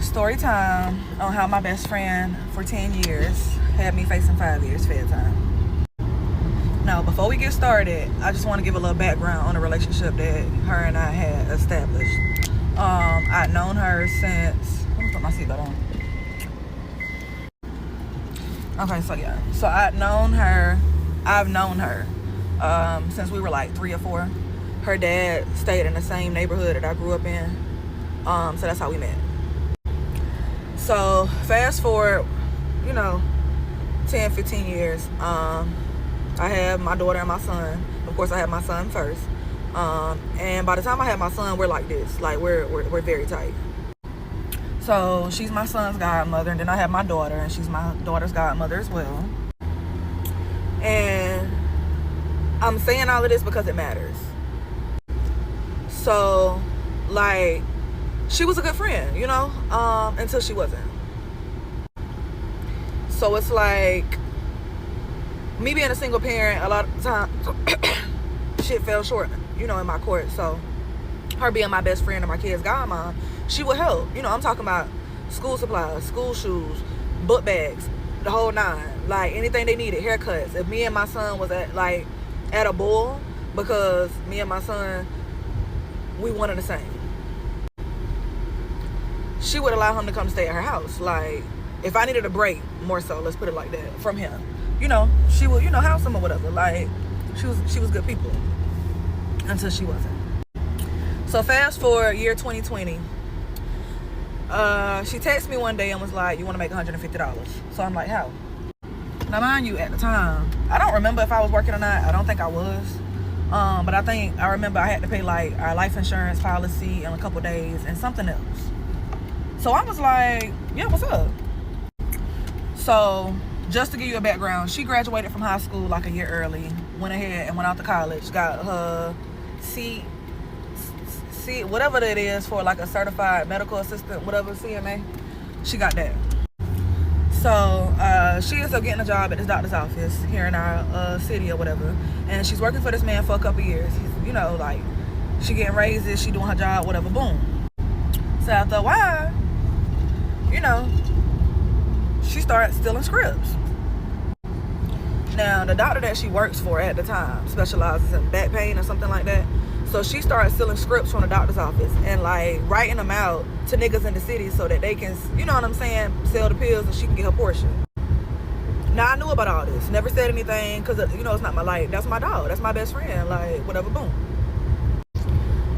Story time on how my best friend for 10 years had me facing 5 years fed time. Now, before we get started, I just want to give a little background on the relationship that her and I had established. I'd known her since... Let me put my seatbelt on. Okay, so I've known her since we were like 3 or 4. Her dad stayed in the same neighborhood that I grew up in. So that's how we met. So fast forward, 10, 15 years. I have my daughter and my son. Of course, I had my son first. And by the time I had my son, we're like this. Like, we're very tight. So she's my son's godmother, and then I have my daughter, and she's my daughter's godmother as well. And I'm saying all of this because it matters. So, like, she was a good friend, until she wasn't. So it's like, me being a single parent, a lot of times, shit fell short, in my court. So her being my best friend and my kid's godmom, she would help. I'm talking about school supplies, school shoes, book bags, the whole nine. Like, anything they needed, haircuts. If me and my son was at a boil, because me and my son, we one and the same, she would allow him to come stay at her house. Like, if I needed a break, more so, let's put it like that, from him, she would, house him or whatever. Like, she was good people until she wasn't. So fast forward year 2020, she texted me one day and was like, "You want to make $150?" So I'm like, "How?" Now, mind you, at the time, I don't remember if I was working or not. I don't think I was. But I remember I had to pay like our life insurance policy in a couple days and something else. So I was like, "Yeah, what's up?" So just to give you a background, she graduated from high school like a year early, went ahead and went out to college, got her C, whatever that is for, like a certified medical assistant, whatever, CMA. She got that. So she ends up getting a job at this doctor's office here in our city or whatever, and she's working for this man for a couple years. He's, like, she getting raises, she doing her job, whatever, boom. So after a while, she started stealing scripts. Now, the doctor that she works for at the time specializes in back pain or something like that. So she started stealing scripts from the doctor's office and, like, writing them out to niggas in the city so that they can, sell the pills and she can get her portion. Now, I knew about all this. Never said anything because, it's not my life. That's my dog. That's my best friend. Like, whatever, boom.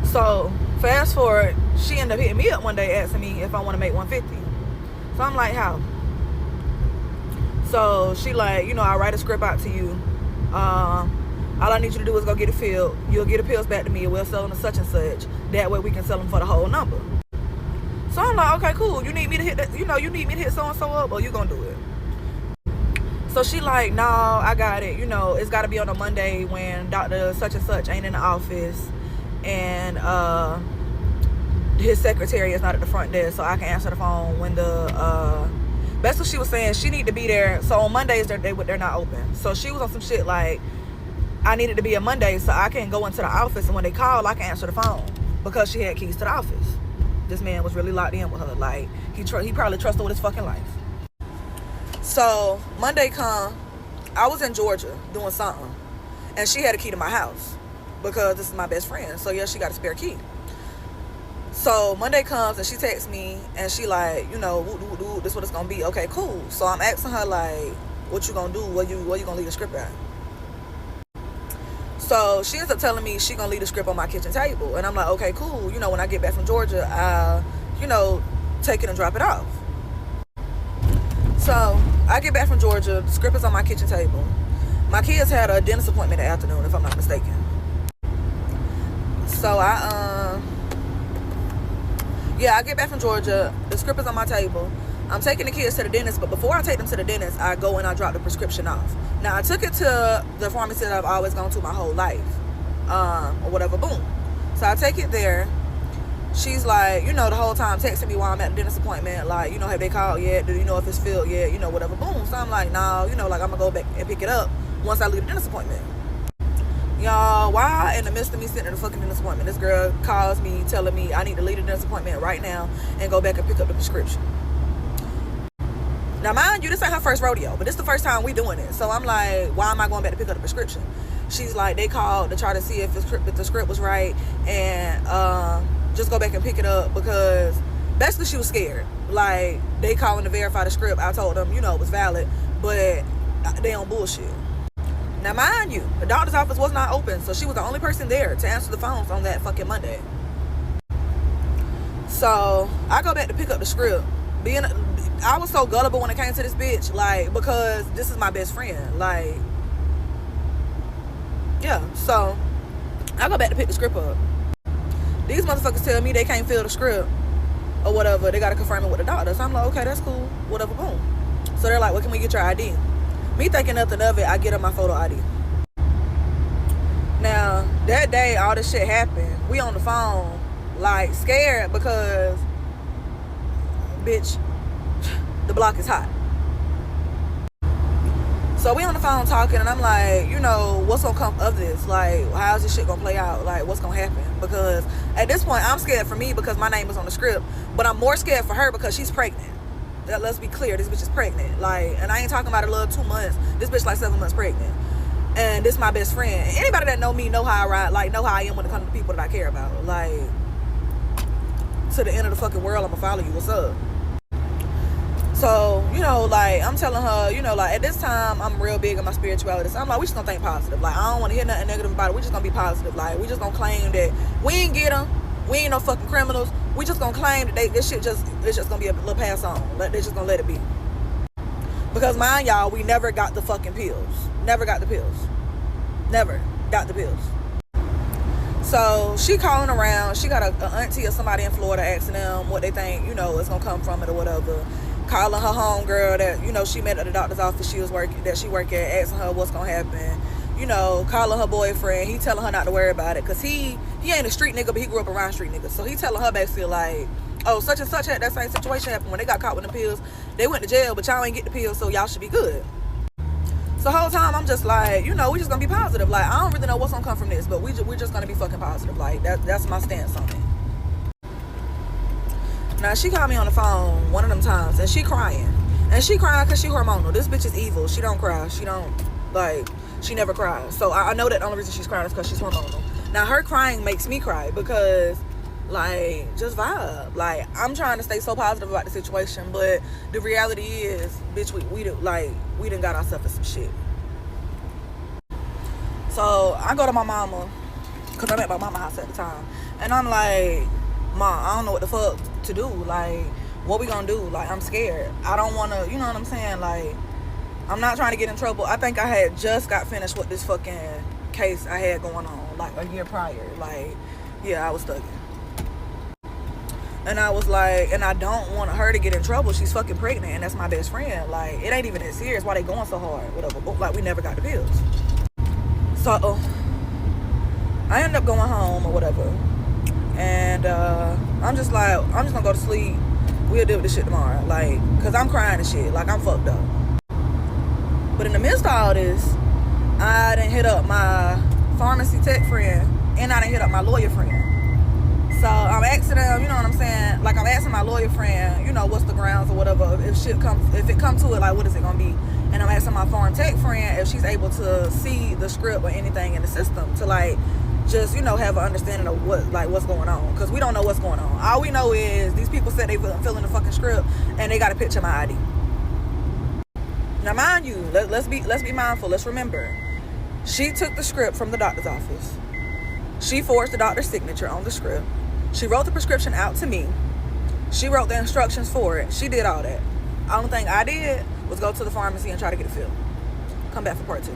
So, fast forward, she ended up hitting me up one day asking me if I want to make $150. So I'm like, how? So she like, I'll write a script out to you. All I need you to do is go get it filled. You'll get the pills back to me and we'll sell them to such and such. That way we can sell them for the whole number. So I'm like, okay, cool. You need me to hit that, you need me to hit so-and-so up, or you gonna do it? So she like, no, I got it. It's got to be on a Monday when Dr. such and such ain't in the office. And his secretary is not at the front desk, so I can answer the phone when that's what she was saying. She need to be there. So on Mondays, they're not open. So she was on some shit like, I needed to be a Monday so I can go into the office, and when they call, I can answer the phone, because she had keys to the office. This man was really locked in with her. Like, he probably trusted her with his fucking life. So Monday come, I was in Georgia doing something, and she had a key to my house because this is my best friend. So yeah, she got a spare key. So Monday comes and she texts me and she like, this is what it's gonna be. Okay, cool. So I'm asking her like, what you gonna do? Where you gonna leave the script at? So she ends up telling me she gonna leave the script on my kitchen table, and I'm like, okay, cool. When I get back from Georgia, I'll, take it and drop it off. So I get back from Georgia, the script is on my kitchen table. My kids had a dentist appointment that afternoon, if I'm not mistaken. So I get back from Georgia, the script is on my table. I'm taking the kids to the dentist, but before I take them to the dentist, I go and I drop the prescription off. Now, I took it to the pharmacy that I've always gone to my whole life, or whatever, boom. So I take it there. She's like, the whole time texting me while I'm at the dentist appointment, like, have they called yet? Do you know if it's filled yet? Whatever, boom. So I'm like, no, like, I'm going to go back and pick it up once I leave the dentist appointment. Y'all, while in the midst of me sitting in the fucking dentist appointment, this girl calls me telling me I need to leave the dentist appointment right now and go back and pick up the prescription. Now, mind you, this ain't her first rodeo, but this is the first time we doing it. So I'm like, why am I going back to pick up the prescription? She's like, they called to try to see if the script was right and just go back and pick it up because basically she was scared. Like, they calling to verify the script. I told them, it was valid, but they on bullshit. Now, mind you, the doctor's office was not open, so she was the only person there to answer the phones on that fucking Monday. So I go back to pick up the script. I was so gullible when it came to this bitch, like, because this is my best friend, like, yeah. So I go back to pick the script up. These motherfuckers tell me they can't fill the script or whatever. They gotta confirm it with the doctor. So I'm like, okay, that's cool, whatever, boom. So they're like, well, can we get your ID? Me thinking nothing of it, I get them my photo ID. Now, that day, all this shit happened. We on the phone, like, scared because, bitch, the block is hot. So we on the phone talking, and I'm like, what's gonna come of this? Like, how's this shit gonna play out? Like, what's gonna happen? Because at this point, I'm scared for me because my name is on the script, but I'm more scared for her because she's pregnant. Let's be clear, this bitch is pregnant. Like, and I ain't talking about a little 2 months. This bitch like 7 months pregnant. And this is my best friend. Anybody that know me know how I ride, like, know how I am when it comes to people that I care about. Like, to the end of the fucking world, I'ma follow you. What's up? So, like, I'm telling her, like, at this time, I'm real big on my spirituality. So I'm like, we just gonna think positive. Like, I don't want to hear nothing negative about it. We just gonna be positive. Like, we just gonna claim that we ain't get them. We ain't no fucking criminals. We just gonna claim that it's just gonna be a little pass on. Like, they just gonna let it be. Because mind y'all, we never got the fucking pills. Never got the pills. Never got the pills. So she calling around. She got a auntie or somebody in Florida asking them what they think, it's gonna come from it or whatever. Calling her homegirl that, she met at the doctor's office she worked at, asking her what's gonna happen. Calling her boyfriend. He telling her not to worry about it. Cause he ain't a street nigga, but he grew up around street niggas. So he telling her basically like, oh, such and such had that same situation happen when they got caught with the pills. They went to jail, but y'all ain't get the pills, so y'all should be good. So the whole time I'm just like, we just gonna be positive. Like, I don't really know what's gonna come from this, but we're just gonna be fucking positive. Like, that's my stance on it. Now, she called me on the phone one of them times, and she crying. And she crying because she hormonal. This bitch is evil. She don't cry. She never cries. So I know that the only reason she's crying is because she's hormonal. Now, her crying makes me cry because, like, just vibe. Like, I'm trying to stay so positive about the situation, but the reality is, bitch, we done got ourselves in some shit. So I go to my mama, because I'm at my mama's house at the time, and I'm like, Mom, I don't know what the fuck to do. Like, what we gonna do? Like, I'm scared. I don't want to, you know what I'm saying? Like, I'm not trying to get in trouble. I think I had just got finished with this fucking case I had going on, like, a year prior. Like, yeah, I was thugging. And I was like, and I don't want her to get in trouble. She's fucking pregnant, and that's my best friend. Like, it ain't even that serious. Why they going so hard? Whatever. But, like, we never got the pills. So, I ended up going home or whatever. And I'm just gonna go to sleep. We'll deal with this shit tomorrow. Like, cause I'm crying and shit. Like, I'm fucked up. But in the midst of all this, I done hit up my pharmacy tech friend, and I done hit up my lawyer friend. So I'm asking them, you know what I'm saying? Like, I'm asking my lawyer friend, what's the grounds or whatever. If it comes to it, like, what is it gonna be? And I'm asking my pharm tech friend if she's able to see the script or anything in the system to, like, just, have an understanding of what's going on, because we don't know what's going on. All we know is these people said they filling the fucking script and they got a picture of my ID. Now, mind you, let's be mindful. Let's remember, she took the script from the doctor's office. She forged the doctor's signature on the script. She wrote the prescription out to me. She wrote the instructions for it. She did all that. The only thing I did was go to the pharmacy and try to get it filled. Come back for part 2.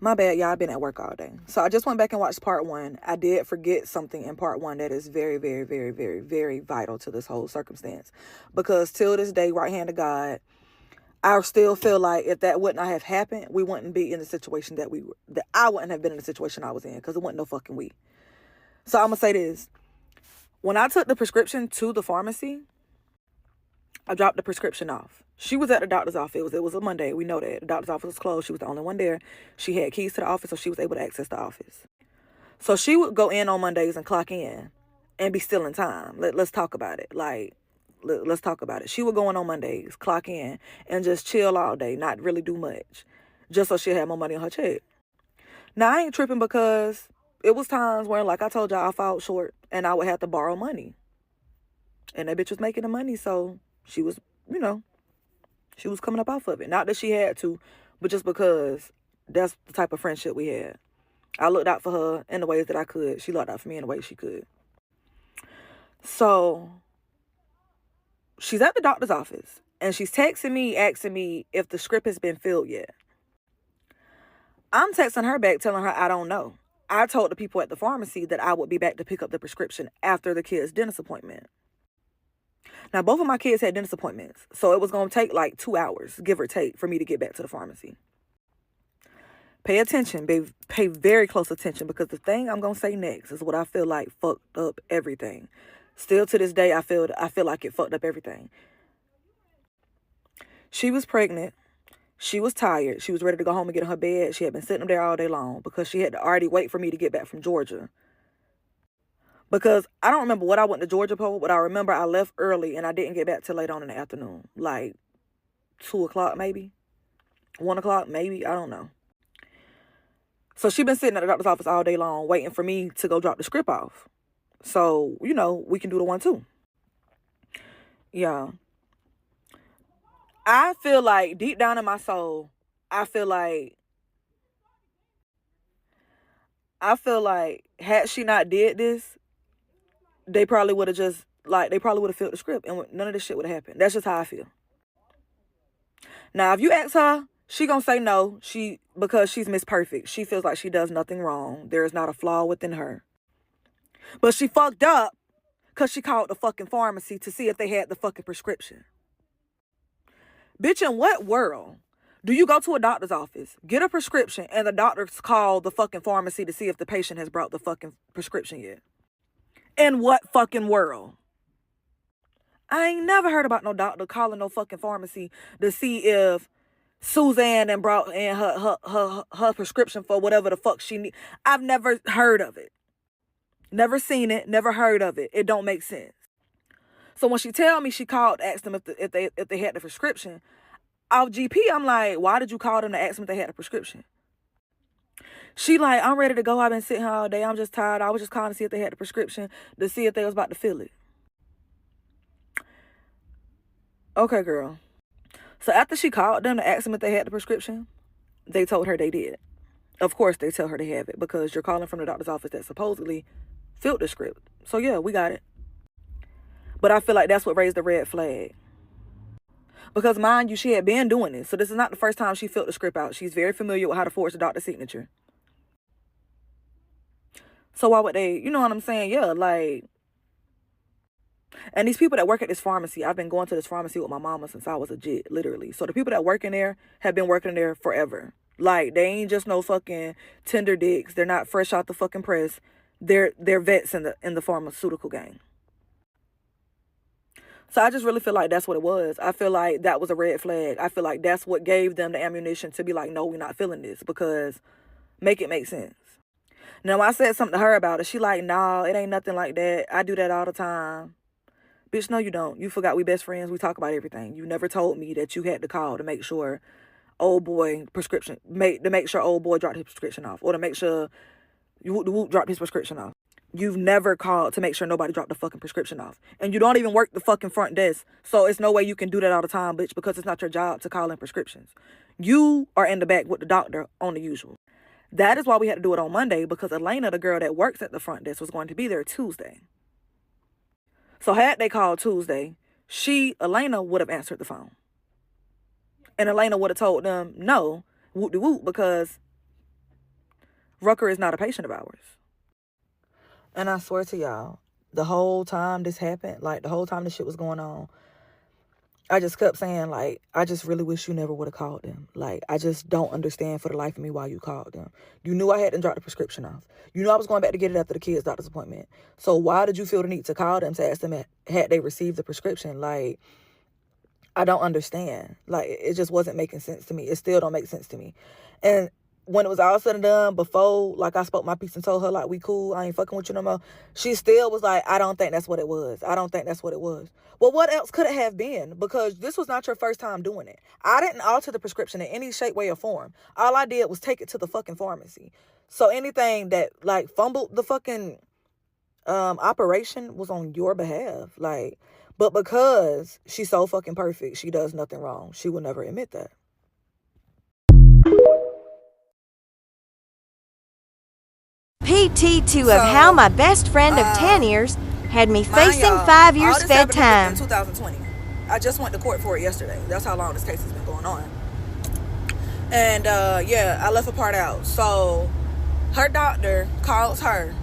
My bad, y'all. I've been at work all day. So I just went back and watched part 1. I did forget something in part 1 that is very, very, very, very, very vital to this whole circumstance. Because till this day, right hand of God, I still feel like if that would not have happened, we wouldn't be in the situation that I wouldn't have been in the situation I was in, because it wasn't no fucking we. So I'm going to say this. When I took the prescription to the pharmacy, I dropped the prescription off. She was at the doctor's office. It was a Monday. We know that. The doctor's office was closed. She was the only one there. She had keys to the office, so she was able to access the office. So she would go in on Mondays and clock in and be still in time. Let's talk about it. Let's talk about it. She would go in on Mondays, clock in, and just chill all day, not really do much, just so she'd have more money on her check. Now, I ain't tripping because it was times when, like I told y'all, I fell short and I would have to borrow money. And that bitch was making the money, so she was, she was coming up off of it. Not that she had to, but just because that's the type of friendship we had. I looked out for her in the ways that I could. She looked out for me in the ways she could. So she's at the doctor's office and she's texting me, asking me if the script has been filled yet. I'm texting her back, telling her I don't know. I told the people at the pharmacy that I would be back to pick up the prescription after the kids' dentist appointment. Now, both of my kids had dentist appointments, so it was going to take like 2 hours, give or take, for me to get back to the pharmacy. Pay attention, babe. Pay very close attention, because the thing I'm going to say next is what I feel like fucked up everything. Still to this day, I feel like it fucked up everything. She was pregnant. She was tired. She was ready to go home and get in her bed. She had been sitting there all day long because she had to already wait for me to get back from Georgia. Because I don't remember what I went to Georgia for, but I remember I left early and I didn't get back till late on in the afternoon. Like 2 o'clock maybe. 1 o'clock maybe. I don't know. So she been sitting at the doctor's office all day long waiting for me to go drop the script off. So, we can do the 1 too. Yeah. I feel like deep down in my soul, I feel like had she not did this, they probably would have filled the script and none of this shit would have happened. That's just how I feel. Now, if you ask her, she gonna say no, because she's Miss Perfect. She feels like she does nothing wrong. There is not a flaw within her. But she fucked up because she called the fucking pharmacy to see if they had the fucking prescription. Bitch, in what world do you go to a doctor's office, get a prescription, and the doctors call the fucking pharmacy to see if the patient has brought the fucking prescription yet? In what fucking world? I ain't never heard about no doctor calling no fucking pharmacy to see if Suzanne and brought in her prescription for whatever the fuck she need. I've never heard of it. Never seen it, never heard of it. It don't make sense. So when she tell me she called, asked them if they had the prescription, off GP, I'm like, why did you call them to ask them if they had a prescription? She like, I'm ready to go. I've been sitting here all day. I'm just tired. I was just calling to see if they had the prescription, to see if they was about to fill it. Okay, girl. So after she called them to ask them if they had the prescription, they told her they did. Of course, they tell her they have it because you're calling from the doctor's office that supposedly filled the script. So yeah, we got it. But I feel like that's what raised the red flag. Because mind you, she had been doing this. So this is not the first time she filled the script out. She's very familiar with how to forge the doctor's signature. So why would they, you know what I'm saying? Yeah, like. And these people that work at this pharmacy, I've been going to this pharmacy with my mama since I was a jit, literally. So the people that work in there have been working there forever. Like, they ain't just no fucking tender dicks. They're not fresh out the fucking press. They're vets in the pharmaceutical game. So I just really feel like that's what it was. I feel like that was a red flag. I feel like that's what gave them the ammunition to be like, no, we're not feeling this, because make it make sense. Now, I said something to her about it. She like, nah, it ain't nothing like that. I do that all the time. Bitch, no, you don't. You forgot we best friends. We talk about everything. You never told me that you had to call to make sure old boy make sure old boy dropped his prescription off, or to make sure Whoop dropped his prescription off. You've never called to make sure nobody dropped the fucking prescription off. And you don't even work the fucking front desk. So it's no way you can do that all the time, bitch, because it's not your job to call in prescriptions. You are in the back with the doctor on the usual. That is why we had to do it on Monday, because Elena, the girl that works at the front desk, was going to be there Tuesday. So had they called Tuesday, Elena, would have answered the phone. And Elena would have told them, no, whoop-de-whoop, because Rucker is not a patient of ours. And I swear to y'all, the whole time this happened, like the whole time this shit was going on, I just kept saying, like, I just really wish you never would have called them. Like, I just don't understand for the life of me why you called them. You knew I hadn't dropped the prescription off. You knew I was going back to get it after the kids' doctor's appointment. So why did you feel the need to call them to ask them had they received the prescription? Like, I don't understand. Like, it just wasn't making sense to me. It still don't make sense to me. And when it was all said and done, before, like, I spoke my piece and told her, like, we cool, I ain't fucking with you no more, she still was like, I don't think that's what it was. I don't think that's what it was. Well, what else could it have been? Because this was not your first time doing it. I didn't alter the prescription in any shape, way, or form. All I did was take it to the fucking pharmacy. So anything that, like, fumbled the fucking operation was on your behalf. Like, but because she's so fucking perfect, she does nothing wrong. She will never admit that. PT2 of how my best friend of 10 years had me facing 5 years fed time. In 2020. I just went to court for it yesterday. That's how long this case has been going on. And yeah, I left a part out. So her doctor calls her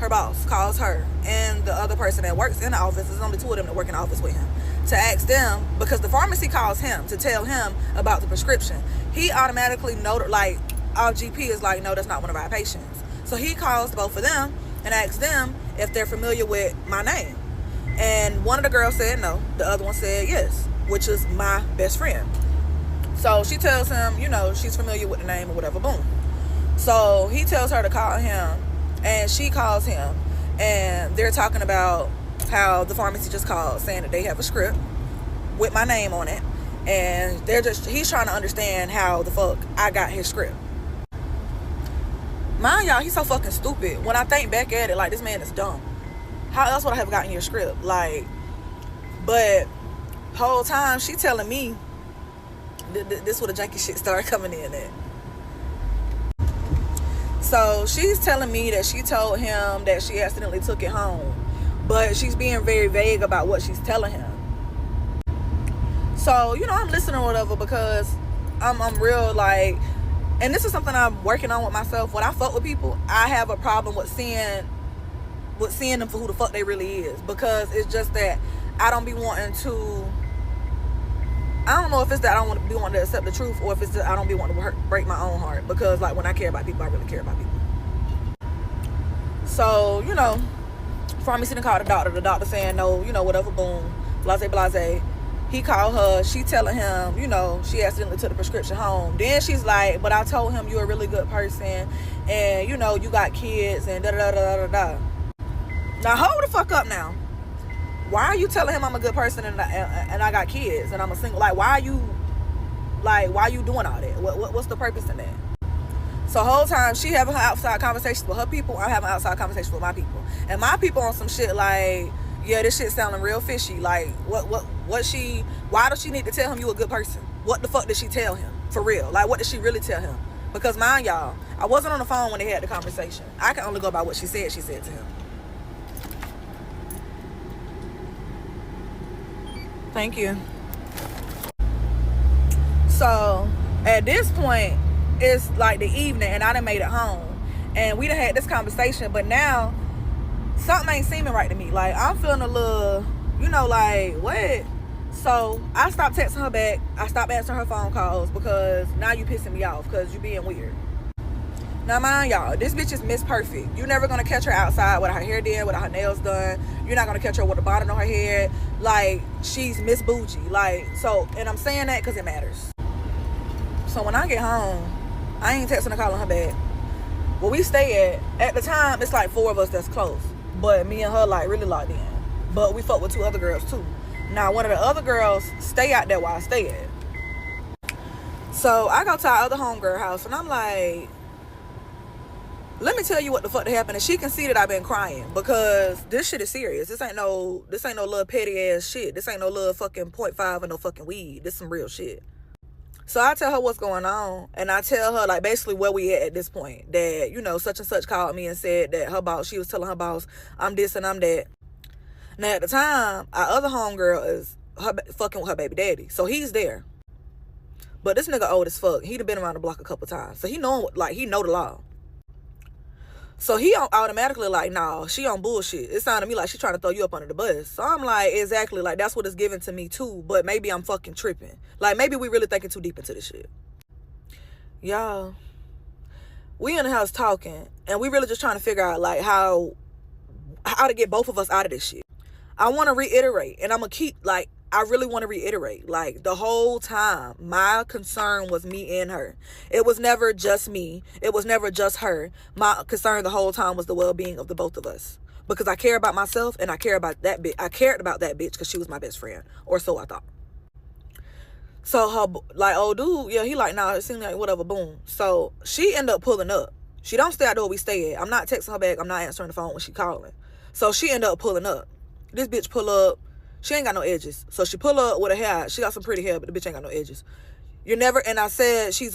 boss calls her and the other person that works in the office, there's only two of them that work in the office with him, to ask them, because the pharmacy calls him to tell him about the prescription. He automatically like, our GP is like, no, that's not one of our patients. So he calls both of them and asks them if they're familiar with my name. And one of the girls said no, the other one said yes, which is my best friend. So she tells him, you know, she's familiar with the name or whatever, boom. So he tells her to call him, and she calls him, and they're talking about how the pharmacy just called saying that they have a script with my name on it, and he's trying to understand how the fuck I got his script. Mind y'all, he's so fucking stupid. When I think back at it, like, this man is dumb. How else would I have gotten your script? Like, but whole time she telling me this where the janky shit started coming in at. So she's telling me that she told him that she accidentally took it home, but she's being very vague about what she's telling him. So, you know, I'm listening or whatever, because I'm real, like, and this is something I'm working on with myself. When I fuck with people, I have a problem with seeing them for who the fuck they really is, because it's just that I don't be wanting to, I don't know if it's that I don't want to be wanting to accept the truth, or if it's that I don't be wanting to break my own heart, because, like, when I care about people, I really care about people. So, you know, pharmacy done called the doctor saying no, you know, whatever, boom, blase. He called her, she telling him, you know, she accidentally took the prescription home. Then she's like, but I told him you're a really good person, and, you know, you got kids, and da-da-da-da-da-da. Now, hold the fuck up now. Why are you telling him I'm a good person and I got kids and I'm a single? Like, why are you doing all that? What's the purpose in that? So whole time she having her outside conversations with her people, I'm having outside conversations with my people. And my people on some shit like, yeah, this shit sounding real fishy. Like, why does she need to tell him you a good person? What the fuck did she tell him? For real. Like, what did she really tell him? Because mind y'all, I wasn't on the phone when they had the conversation. I can only go by what she said to him. Thank you. So at this point, it's like the evening and I done made it home. And we done had this conversation, but now something ain't seeming right to me. Like, I'm feeling a little, you know, like, what? So I stopped texting her back. I stopped answering her phone calls, because now you pissing me off, because you being weird. Now, mind y'all, this bitch is Miss Perfect. You're never gonna catch her outside with her hair done, with her nails done. You're not gonna catch her with a bonnet on her head. Like, she's Miss Bougie. Like, so, and I'm saying that because it matters. So when I get home, I ain't texting or calling her back. Where we stay at the time, it's like 4 of us that's close. But me and her, like, really locked in. But we fuck with 2 other girls too. Now, one of the other girls stay out there where I stay at. So I go to our other homegirl house, and I'm like, let me tell you what the fuck happened. And she can see that I've been crying, because this shit is serious. This ain't no little petty ass shit. This ain't no little fucking 0.5 or no fucking weed. This some real shit. So I tell her what's going on, and I tell her, like, basically where we at this point. That, you know, such and such called me and said that her boss, she was telling her boss, I'm this and I'm that. Now at the time, our other homegirl is fucking with her baby daddy. So he's there. But this nigga old as fuck. He'd have been around the block a couple times. So he know the law. So he automatically like, nah, she on bullshit. It sounded to me like she trying to throw you up under the bus. So I'm like, exactly, like, that's what it's given to me too. But maybe I'm fucking tripping. Like, maybe we really thinking too deep into this shit. Y'all, we in the house talking, and we really just trying to figure out, like, how to get both of us out of this shit. I want to reiterate, and I'm gonna keep, like, I really want to reiterate, like, the whole time, my concern was me and her. It was never just me. It was never just her. My concern the whole time was the well-being of the both of us. Because I care about myself, and I care about that bitch. I cared about that bitch because she was my best friend. Or so I thought. So, her, like, old dude, yeah, he like, nah, it seemed like whatever, boom. So, she ended up pulling up. She don't stay out there where we stay at. I'm not texting her back. I'm not answering the phone when she calling. So, she ended up pulling up. This bitch pull up. She ain't got no edges. So she pull up with her hair. She got some pretty hair, but the bitch ain't got no edges. You're never, and I said she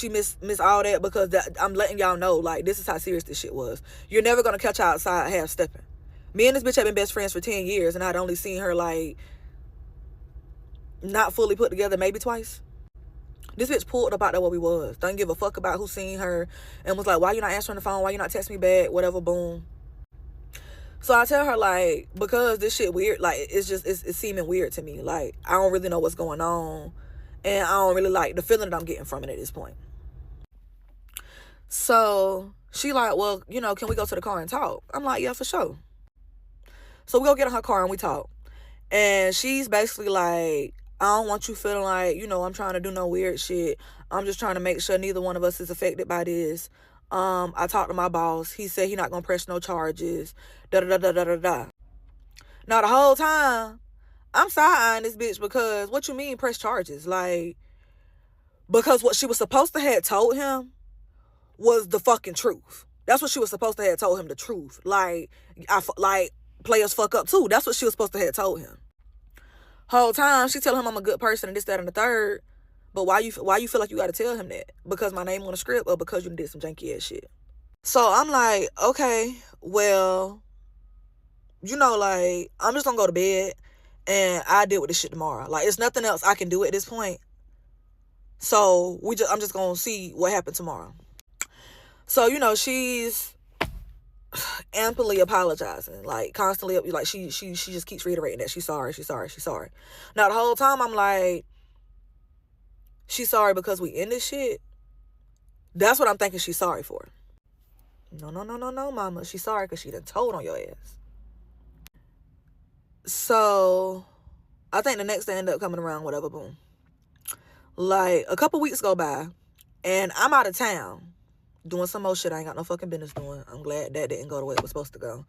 miss all that because I'm letting y'all know, like, this is how serious this shit was. You're never going to catch her outside half stepping. Me and this bitch have been best friends for 10 years, and I'd only seen her, like, not fully put together maybe twice. This bitch pulled up out there where we was. Don't give a fuck about who seen her and was like, why you not answering the phone? Why you not texting me back? Whatever, boom. So I tell her, like, because this shit weird, like, it's seeming weird to me. Like, I don't really know what's going on. And I don't really like the feeling that I'm getting from it at this point. So she like, well, you know, can we go to the car and talk? I'm like, yeah, for sure. So we go get in her car and we talk. And she's basically like, I don't want you feeling like, you know, I'm trying to do no weird shit. I'm just trying to make sure neither one of us is affected by this. I talked to my boss. He said he not gonna press no charges. Da da da da da da. Now the whole time, I'm side-eyeing this bitch because what you mean press charges? Like, because what she was supposed to have told him was the fucking truth. That's what she was supposed to have told him, the truth. Like players fuck up too. That's what she was supposed to have told him. Whole time she tell him I'm a good person and this, that, and the third. But why you feel like you got to tell him that? Because my name on the script or because you did some janky ass shit? So I'm like, okay, well, you know, like, I'm just gonna go to bed and I deal with this shit tomorrow. Like, it's nothing else I can do at this point. So I'm just gonna see what happened tomorrow. So, you know, she's amply apologizing, like, constantly, like, she just keeps reiterating that she's sorry. Now the whole time I'm like, she's sorry because we in this shit? That's what I'm thinking she's sorry for. No, mama. She's sorry because she done told on your ass. So, I think the next day ended up coming around, whatever, boom. Like, a couple weeks go by, and I'm out of town doing some more shit I ain't got no fucking business doing. I'm glad that didn't go the way it was supposed to go.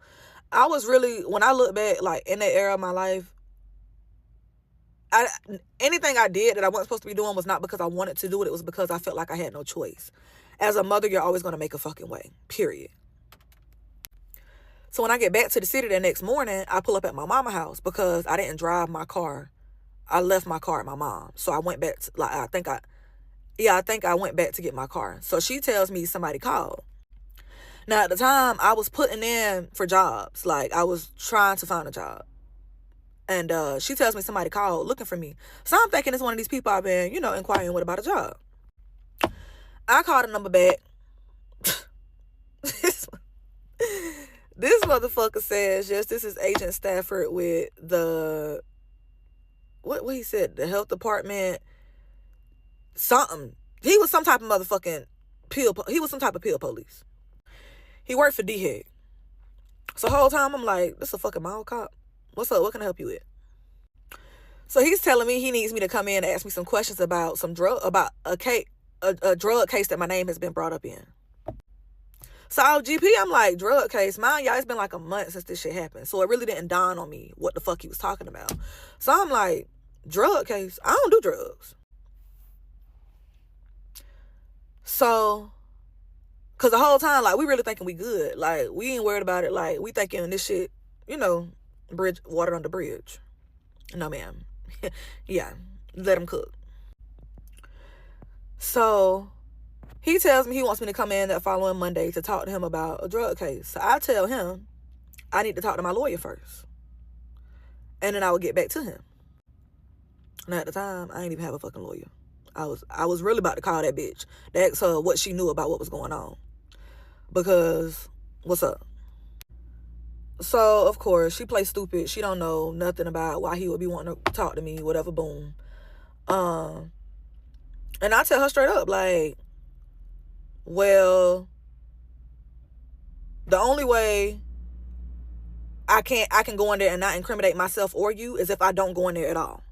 I was really, when I look back, like, in that era of my life, anything I did that I wasn't supposed to be doing was not because I wanted to do it. It was because I felt like I had no choice. As a mother, you're always going to make a fucking way. Period. So when I get back to the city the next morning, I pull up at my mama's house because I didn't drive my car. I left my car at my mom. So I went back to, like, I think I went back to get my car. So she tells me somebody called. Now, at the time, I was putting in for jobs. Like, I was trying to find a job. And she tells me somebody called looking for me. So I'm thinking it's one of these people I've been, you know, inquiring with about a job. I called the number back. This motherfucker says, yes, this is Agent Stafford with the, what he said, the health department, something. He was some type of motherfucking he was some type of pill police. He worked for D-Head. So the whole time I'm like, this is a fucking mall cop. What's up? What can I help you with? So he's telling me he needs me to come in and ask me some questions about some about a drug case that my name has been brought up in. So GP, I'm like, drug case? Mind y'all, it's been like a month since this shit happened. So it really didn't dawn on me what the fuck he was talking about. So I'm like, drug case? I don't do drugs. So, because the whole time, like, we really thinking we good. Like, we ain't worried about it. Like, we thinking this shit, you know, water under bridge. No, ma'am. Yeah, let him cook. So he tells me he wants me to come in that following Monday to talk to him about a drug case. So I tell him I need to talk to my lawyer first, and then I would get back to him. And at the time, I didn't even have a fucking lawyer. I was really about to call that bitch to ask her what she knew about what was going on. Because, what's up? So, of course, she plays stupid. She don't know nothing about why he would be wanting to talk to me, whatever, boom. And I tell her straight up, like, well, the only way I can go in there and not incriminate myself or you as if I don't go in there at all.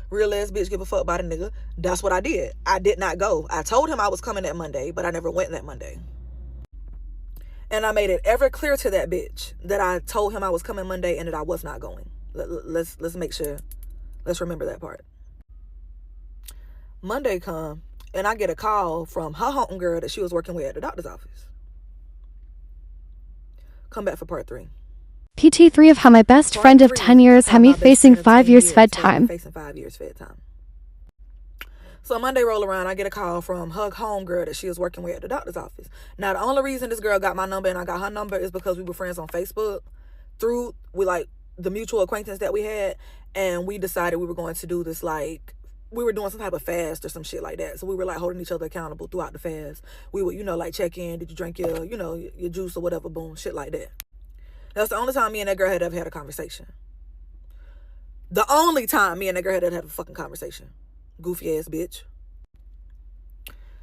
Real ass bitch give a fuck about a nigga. That's what I did. I did not go. I told him I was coming that Monday, but I never went that Monday. And I made it ever clear to that bitch that I told him I was coming Monday and that I was not going. Let's make sure. Let's remember that part. Monday come, and I get a call from her homegirl that she was working with at the doctor's office. Come back for part 3. PT3 of how my best friend of 10 years had me facing 5 years fed time. So Monday roll around, I get a call from her homegirl that she was working with at the doctor's office. Now, the only reason this girl got my number and I got her number is because we were friends on Facebook through the mutual acquaintance that we had, and we decided we were going to do this, like, we were doing some type of fast or some shit like that. So we were like holding each other accountable throughout the fast. We would, like, check in, did you drink your, your juice or whatever, boom, shit like that. That's the only time me and that girl had ever had a conversation. The only time me and that girl had ever had a fucking conversation. Goofy ass bitch.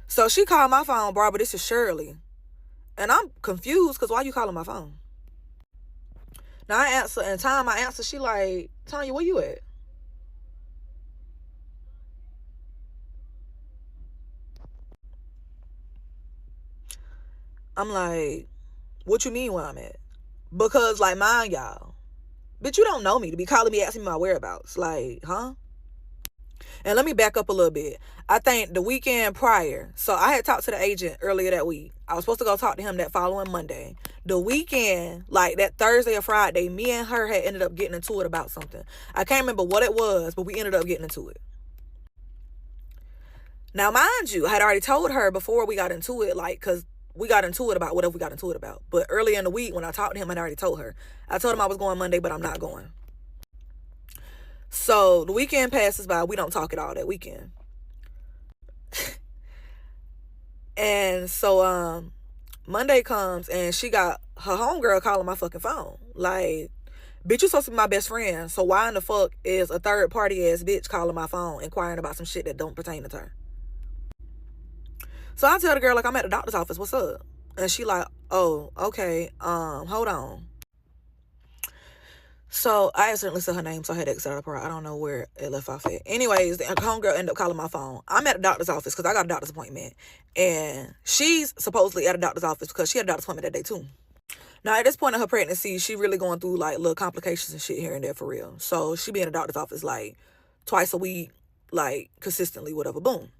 So she called my phone, Barbara, this is Shirley. And I'm confused because why you calling my phone? Now I answer, and time I answer, she like, Tanya, where you at? I'm like, what you mean where I'm at? Because, like, mind y'all, bitch, you don't know me to be calling me, asking me my whereabouts. Like, huh? And let me back up a little bit. I think the weekend prior, so I had talked to the agent earlier that week. I was supposed to go talk to him that following Monday. The weekend, like that Thursday or Friday, me and her had ended up getting into it about something. I can't remember what it was, but we ended up getting into it. Now, mind you, I had already told her before we got into it, like, because we got into it about whatever we got into it about. But earlier in the week, when I talked to him, I already told her. I told him I was going Monday, but I'm not going. So the weekend passes by. We don't talk at all that weekend. And so Monday comes, and she got her homegirl calling my fucking phone. Like, bitch, you supposed to be my best friend. So why in the fuck is a third party ass bitch calling my phone inquiring about some shit that don't pertain to her? So I tell the girl, like, I'm at the doctor's office. What's up? And she like, oh, okay. Hold on. So I accidentally said her name, so I had to exit out of her. I don't know where it left off at. Anyways, the homegirl ended up calling my phone. I'm at the doctor's office because I got a doctor's appointment. And she's supposedly at a doctor's office because she had a doctor's appointment that day too. Now, at this point in her pregnancy, she really going through, like, little complications and shit here and there for real. So she be in the doctor's office, like, twice a week, like, consistently, whatever, boom.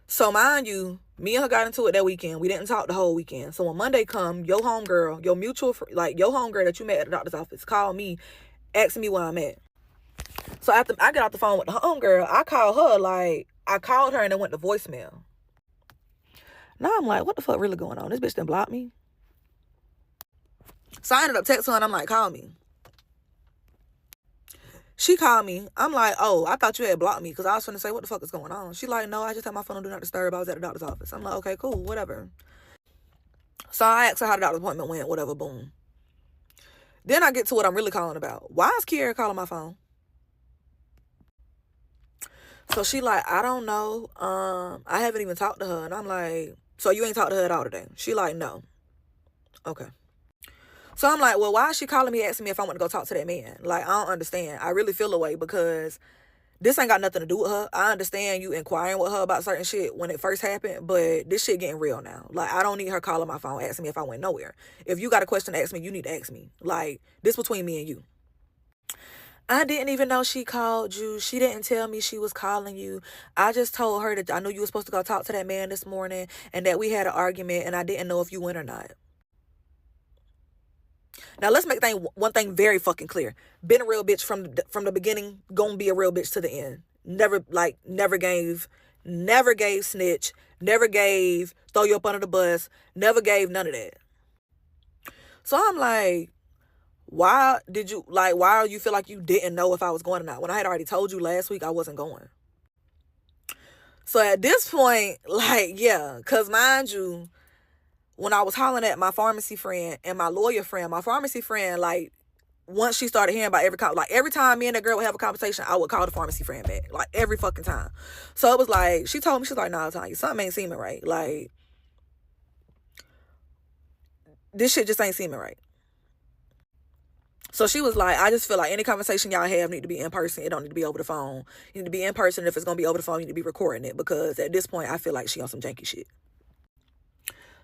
So mind you, me and her got into it that weekend. We didn't talk the whole weekend. So when Monday come, your homegirl, your mutual, like, your homegirl that you met at the doctor's office, called me, asking me where I'm at. So after I get off the phone with the homegirl, I call her, like, I called her and it went to voicemail. Now I'm like, what the fuck really going on? This bitch done blocked me. So I ended up texting her and I'm like, call me. She called me. I'm like, oh, I thought you had blocked me because I was finna say, what the fuck is going on? She like, no, I just had my phone on Do Not Disturb. I was at the doctor's office. I'm like, okay, cool, whatever. So I asked her how the doctor's appointment went, whatever, boom. Then I get to what I'm really calling about. Why is Kiara calling my phone? So she like, I don't know. I haven't even talked to her. And I'm like, so you ain't talked to her at all today? She like, no. Okay. So I'm like, well, why is she calling me asking me if I want to go talk to that man? Like, I don't understand. I really feel away because this ain't got nothing to do with her. I understand you inquiring with her about certain shit when it first happened, but this shit getting real now. Like, I don't need her calling my phone asking me if I went nowhere. If you got a question to ask me, you need to ask me. Like, this between me and you. I didn't even know she called you. She didn't tell me she was calling you. I just told her that I knew you were supposed to go talk to that man this morning and that we had an argument and I didn't know if you went or not. Now, let's make one thing very fucking clear. Been a real bitch from the beginning, gonna be a real bitch to the end. Never gave snitch, never gave throw you up under the bus, never gave none of that. So I'm like, why do you feel like you didn't know if I was going or not? When I had already told you last week I wasn't going. So at this point, like, yeah, because mind you, when I was hollering at my pharmacy friend and my lawyer friend, my pharmacy friend, like, once she started hearing about every time me and that girl would have a conversation, I would call the pharmacy friend back, like, every fucking time. So it was like, she told me, she's like, nah, Tanya, something ain't seeming right. Like, this shit just ain't seeming right. So she was like, I just feel like any conversation y'all have need to be in person. It don't need to be over the phone. You need to be in person. If it's going to be over the phone, you need to be recording it, because at this point, I feel like she on some janky shit.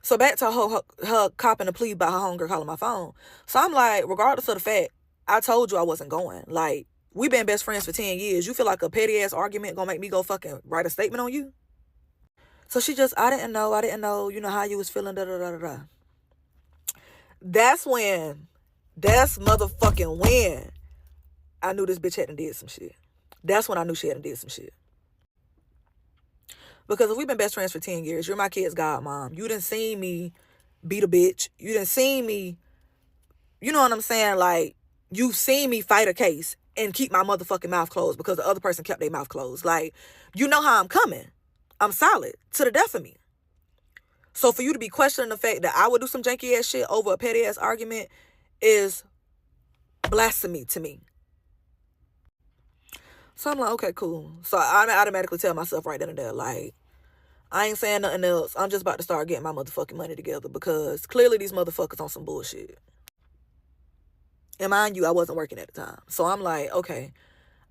So back to her copping a plea about her homegirl calling my phone. So I'm like, regardless of the fact, I told you I wasn't going. Like, we been best friends for 10 years. You feel like a petty ass argument gonna make me go fucking write a statement on you? So she just, I didn't know, you know, how you was feeling, da da da da da. That's motherfucking when I knew this bitch hadn't did some shit. That's when I knew she hadn't did some shit. Because if we've been best friends for 10 years, you're my kid's godmom. You didn't see me beat a bitch. You didn't see me, you know what I'm saying? Like, you've seen me fight a case and keep my motherfucking mouth closed because the other person kept their mouth closed. Like, you know how I'm coming. I'm solid to the death of me. So for you to be questioning the fact that I would do some janky ass shit over a petty ass argument is blasphemy to me. So I'm like, okay, cool. So I automatically tell myself right then and there, like, I ain't saying nothing else. I'm just about to start getting my motherfucking money together, because clearly these motherfuckers on some bullshit. And mind you, I wasn't working at the time. So I'm like, okay,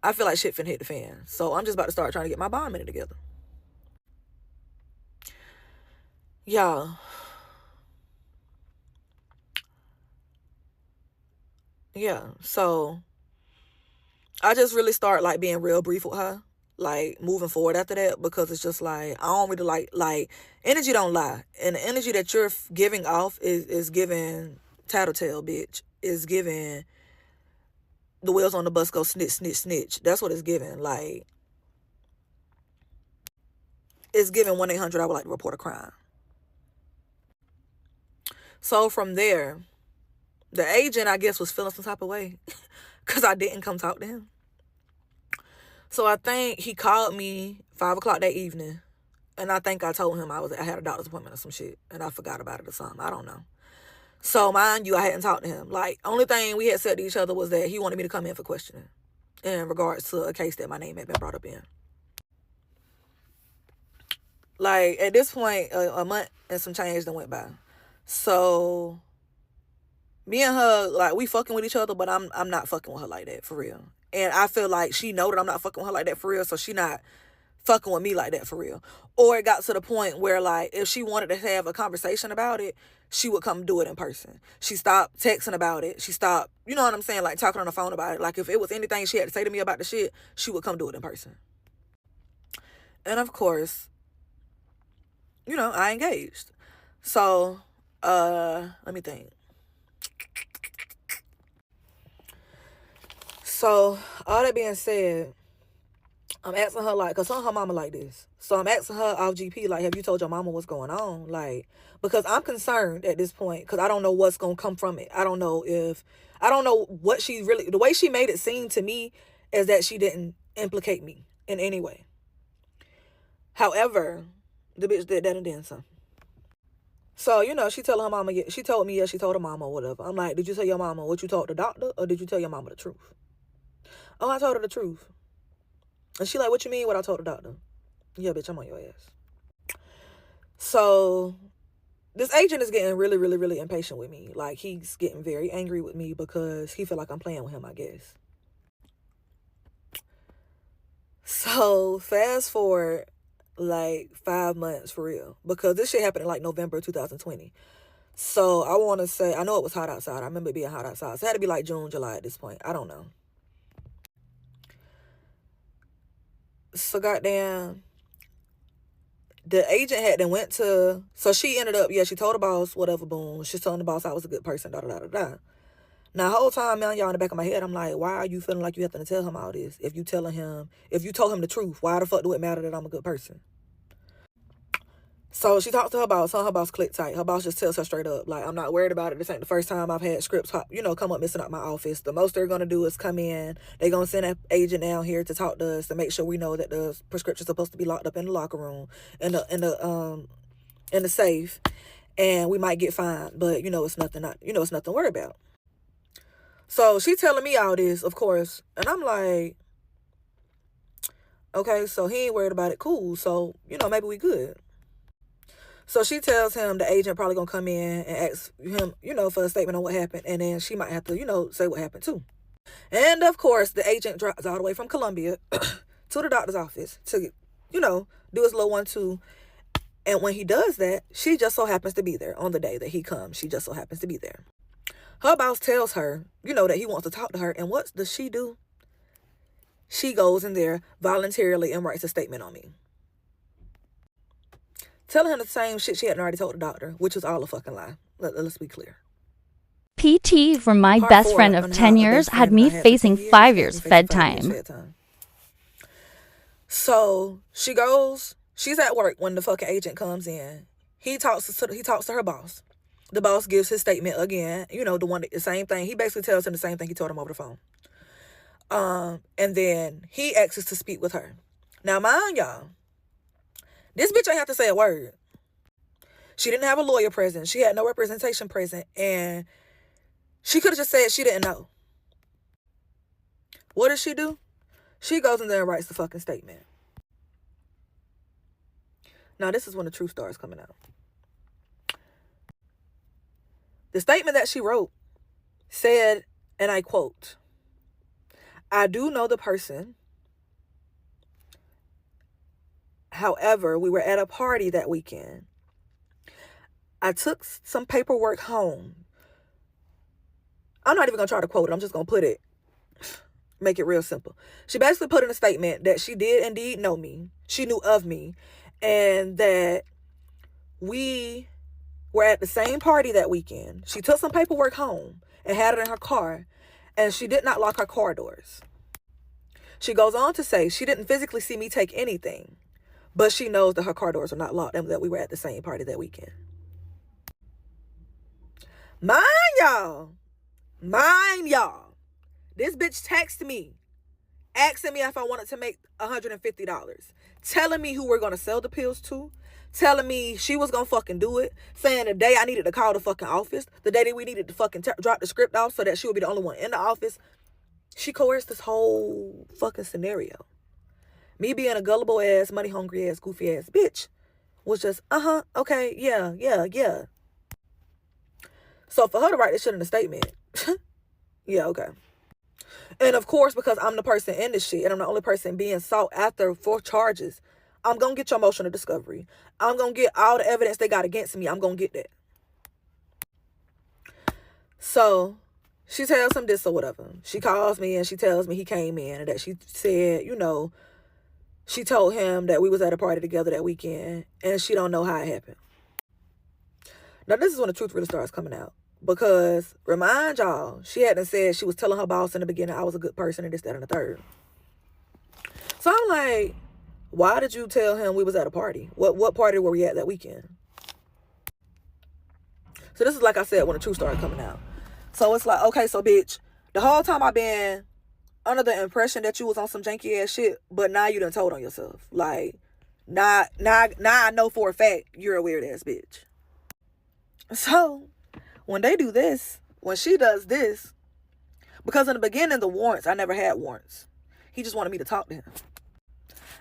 I feel like shit finna hit the fan. So I'm just about to start trying to get my bond money together. Y'all. Yeah, so I just really start like being real brief with her, like moving forward after that, because it's just like, I don't really like energy don't lie. And the energy that you're giving off is giving tattletale, bitch. Is giving the wheels on the bus go snitch, snitch, snitch. That's what it's giving. Like, it's giving 1-800 I would like to report a crime. So from there, the agent, I guess, was feeling some type of way because I didn't come talk to him. So I think he called me 5 o'clock that evening, and I think I told him I had a doctor's appointment or some shit, and I forgot about it or something. I don't know. So mind you, I hadn't talked to him. Like, only thing we had said to each other was that he wanted me to come in for questioning in regards to a case that my name had been brought up in. Like, at this point, a month and some change that went by. So me and her, like, we fucking with each other, but I'm not fucking with her like that, for real. And I feel like she know that I'm not fucking with her like that, for real, so she not fucking with me like that, for real. Or it got to the point where, like, if she wanted to have a conversation about it, she would come do it in person. She stopped texting about it. She stopped, you know what I'm saying, like, talking on the phone about it. Like, if it was anything she had to say to me about the shit, she would come do it in person. And of course, you know, I engaged. So, let me think. So, all that being said, I'm asking her, like, because some of her mama like this. So I'm asking her off GP, like, have you told your mama what's going on? Like, because I'm concerned at this point, because I don't know what's going to come from it. I don't know what she really, the way she made it seem to me is that she didn't implicate me in any way. However, the bitch did that and then some. So, you know, she told her mama, she told me, yeah, she told her mama or whatever. I'm like, did you tell your mama what you told the doctor, or did you tell your mama the truth? Oh, I told her the truth. And she like, what you mean what I told the doctor? Yeah, bitch, I'm on your ass. So this agent is getting really, really, really impatient with me. Like, he's getting very angry with me because he feel like I'm playing with him, I guess. So fast forward like 5 months, for real, because this shit happened in like November 2020. So I want to say, I know it was hot outside. I remember it being hot outside. So it had to be like June, July at this point. I don't know. So goddamn, the agent had then went to, so she ended up, yeah, she told the boss, whatever, boom. She's telling the boss I was a good person, da da da da. Now, the whole time, man, y'all in the back of my head, I'm like, why are you feeling like you have to tell him all this? If you told him the truth, why the fuck do it matter that I'm a good person? So she talks to her boss. Her boss click tight. Her boss just tells her straight up, like, I'm not worried about it. This ain't the first time I've had scripts, come up missing out my office. The most they're going to do is come in. They're going to send an agent down here to talk to us to make sure we know that the prescription's supposed to be locked up in the locker room, in the safe, and we might get fined. But, it's nothing to worry about. So she telling me all this, of course, and I'm like, okay, so he ain't worried about it. Cool. So, maybe we good. So she tells him the agent probably gonna come in and ask him, for a statement on what happened. And then she might have to, say what happened too. And of course, the agent drives all the way from Columbia to the doctor's office to, do his little 1-2. And when he does that, she just so happens to be there on the day that he comes. She just so happens to be there. Her boss tells her, that he wants to talk to her. And what does she do? She goes in there voluntarily and writes a statement on me. Telling him the same shit she hadn't already told the doctor, which was all a fucking lie. Let's be clear. PT from my Part best 4 friend on of how 10 a years best had friend me I had for facing 10 years, 5 had me years facing 5 years bedtime. bedtime. So she goes, she's at work when the fucking agent comes in. He talks to her boss. The boss gives his statement again, the same thing. He basically tells him the same thing he told him over the phone. And then he asks to speak with her. Now, mind y'all, this bitch ain't have to say a word. She didn't have a lawyer present. She had no representation present. And she could have just said she didn't know. What does she do? She goes in there and writes the fucking statement. Now, this is when the truth starts coming out. The statement that she wrote said, and I quote, "I do know the person. However, we were at a party that weekend. I took some paperwork home." I'm not even going to try to quote it. I'm just going to make it real simple. She basically put in a statement that she did indeed know me. She knew of me. And that we were at the same party that weekend. She took some paperwork home and had it in her car. And she did not lock her car doors. She goes on to say she didn't physically see me take anything. But she knows that her car doors are not locked and that we were at the same party that weekend. Mind y'all. This bitch texted me, asking me if I wanted to make $150. Telling me who we're going to sell the pills to. Telling me she was going to fucking do it. Saying the day I needed to call the fucking office. The day that we needed to fucking drop the script off so that she would be the only one in the office. She coerced this whole fucking scenario. Me being a gullible ass, money hungry ass, goofy ass bitch was just, okay, yeah. So for her to write this shit in a statement, yeah, okay. And of course, because I'm the person in this shit and I'm the only person being sought after for charges, I'm going to get your emotional discovery. I'm going to get all the evidence they got against me. I'm going to get that. So she tells him this or whatever. She calls me and she tells me he came in and that she said, she told him that we was at a party together that weekend and she don't know how it happened. Now, this is when the truth really starts coming out. Because, remind y'all, she hadn't said she was telling her boss in the beginning I was a good person and this, that, and the third. So I'm like, why did you tell him we was at a party? What party were we at that weekend? So this is like I said when the truth started coming out. So it's like, okay, so bitch, the whole time I've been under the impression that you was on some janky ass shit, but now you done told on yourself. Like, now I know for a fact you're a weird ass bitch. So when they do this, when she does this, because in the beginning, the warrants, I never had warrants. He just wanted me to talk to him.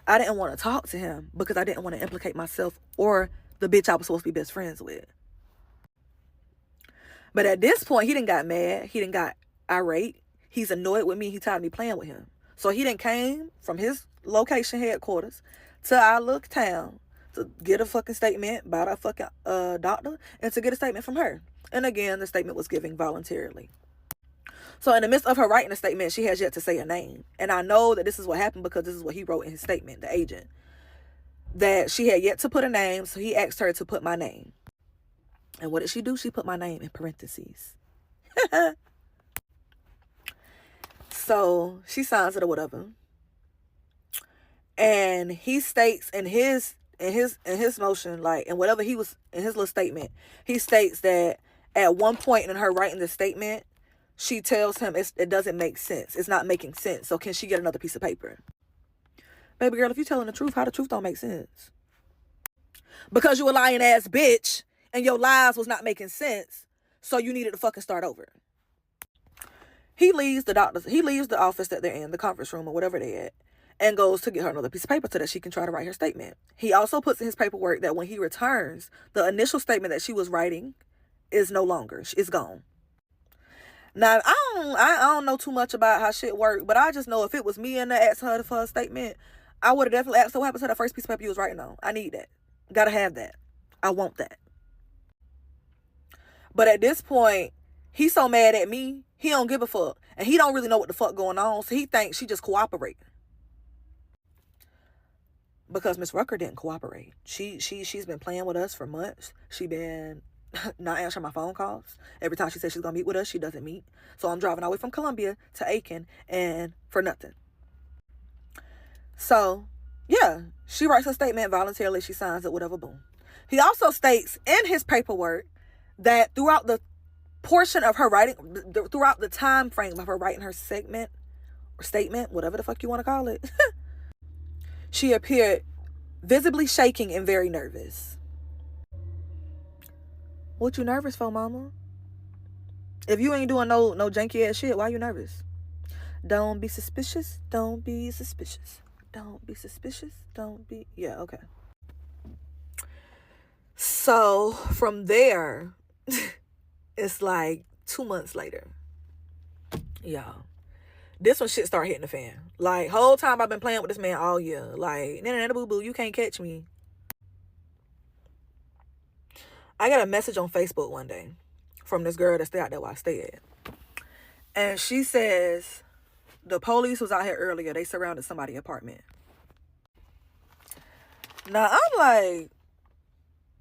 I didn't want to talk to him because I didn't want to implicate myself or the bitch I was supposed to be best friends with. But at this point, he done got mad. He done got irate. He's annoyed with me. He tired of me playing with him. So he done came from his location headquarters to our little town to get a fucking statement about our fucking doctor and to get a statement from her. And again, the statement was given voluntarily. So in the midst of her writing a statement, she has yet to say a name. And I know that this is what happened because this is what he wrote in his statement, the agent. That she had yet to put a name, so he asked her to put my name. And what did she do? She put my name in parentheses. So she signs it or whatever. And he states in his motion, like, and whatever he was in his little statement, he states that at one point in her writing the statement, she tells him it doesn't make sense. It's not making sense. So can she get another piece of paper? Baby girl, if you're telling the truth, how the truth don't make sense? Because you a lying ass bitch and your lies was not making sense. So you needed to fucking start over. He leaves the office that they're in, the conference room or whatever they're at. and goes to get her another piece of paper so that she can try to write her statement. He also puts in his paperwork that when he returns, the initial statement that she was writing is no longer. It's gone. Now, I don't know too much about how shit work, but I just know if it was me and that asked her for a statement, I would have definitely asked her what happened to that first piece of paper you was writing on. I need that. Gotta have that. I want that. But at this point, he's so mad at me, he don't give a fuck. And he don't really know what the fuck going on, so he thinks she just cooperate. Because Miss Rucker didn't cooperate. She's been playing with us for months. She been not answering my phone calls. Every time she says she's gonna meet with us, she doesn't meet. So I'm driving all the way from Columbia to Aiken, and for nothing. So yeah, she writes a statement voluntarily. She signs it, whatever, boom. He also states in his paperwork that throughout the portion of her writing, throughout the time frame of her writing her segment or statement, whatever the fuck you want to call it, she appeared visibly shaking and very nervous. What you nervous for, mama? If you ain't doing no janky ass shit, why you nervous? Don't be suspicious. Don't be suspicious. Don't be suspicious. Don't be... Yeah, okay. So, from there, it's like 2 months later. Y'all. This one shit start hitting the fan. Like, whole time I've been playing with this man all year. Like, nah, boo-boo, you can't catch me. I got a message on Facebook one day from this girl that stay out there where I stay at. And she says, the police was out here earlier. They surrounded somebody's apartment. Now, I'm like,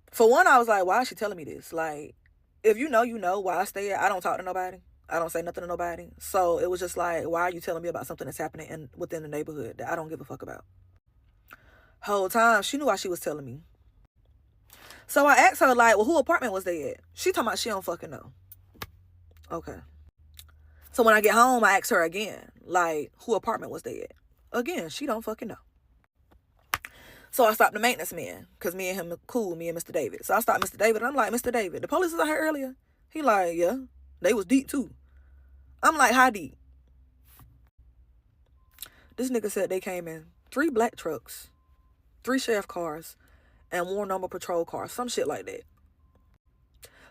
for one, I was like, why is she telling me this? Like, if you know where I stay at. I don't talk to nobody. I don't say nothing to nobody. So it was just like, why are you telling me about something that's happening within the neighborhood that I don't give a fuck about? Whole time, she knew why she was telling me. So I asked her, like, well, who apartment was they at? She talking about she don't fucking know. Okay. So when I get home, I ask her again, like, who apartment was they at? Again, she don't fucking know. So I stopped the maintenance man, because me and him are cool, me and Mr. David. So I stopped Mr. David, and I'm like, Mr. David, the police was out here earlier? He like, yeah, they was deep too. I'm like, how deep? This nigga said they came in 3 black trucks, 3 sheriff cars, and 1 number patrol car, some shit like that.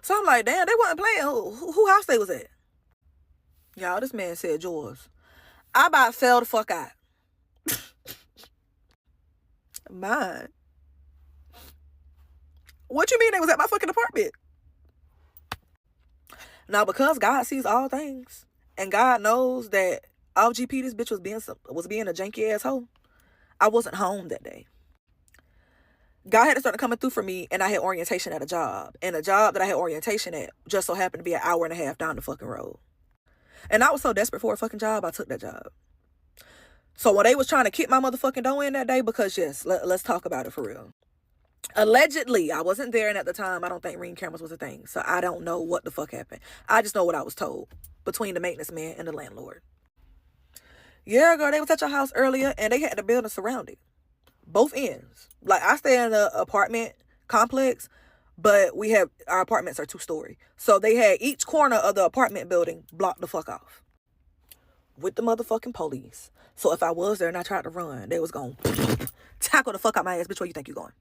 So I'm like, damn, they wasn't playing. Who house they was at? Y'all, this man said yours. I about fell the fuck out. Mine. What you mean they was at my fucking apartment? Now, because God sees all things, and God knows that off GP this bitch was being a janky asshole, I wasn't home that day. God had to start coming through for me, and I had orientation at a job. And the job that I had orientation at just so happened to be an hour and a half down the fucking road. And I was so desperate for a fucking job, I took that job. So when they was trying to kick my motherfucking door in that day, because yes, let's talk about it for real. Allegedly, I wasn't there, and at the time, I don't think ring cameras was a thing. So I don't know what the fuck happened. I just know what I was told between the maintenance man and the landlord. Yeah, girl, they was at your house earlier, and they had the building surrounded. Both ends. Like, I stay in an apartment complex, but our apartments are 2-story. So they had each corner of the apartment building blocked the fuck off with the motherfucking police. So if I was there and I tried to run, they was going to tackle the fuck out my ass. Bitch, where you think you going?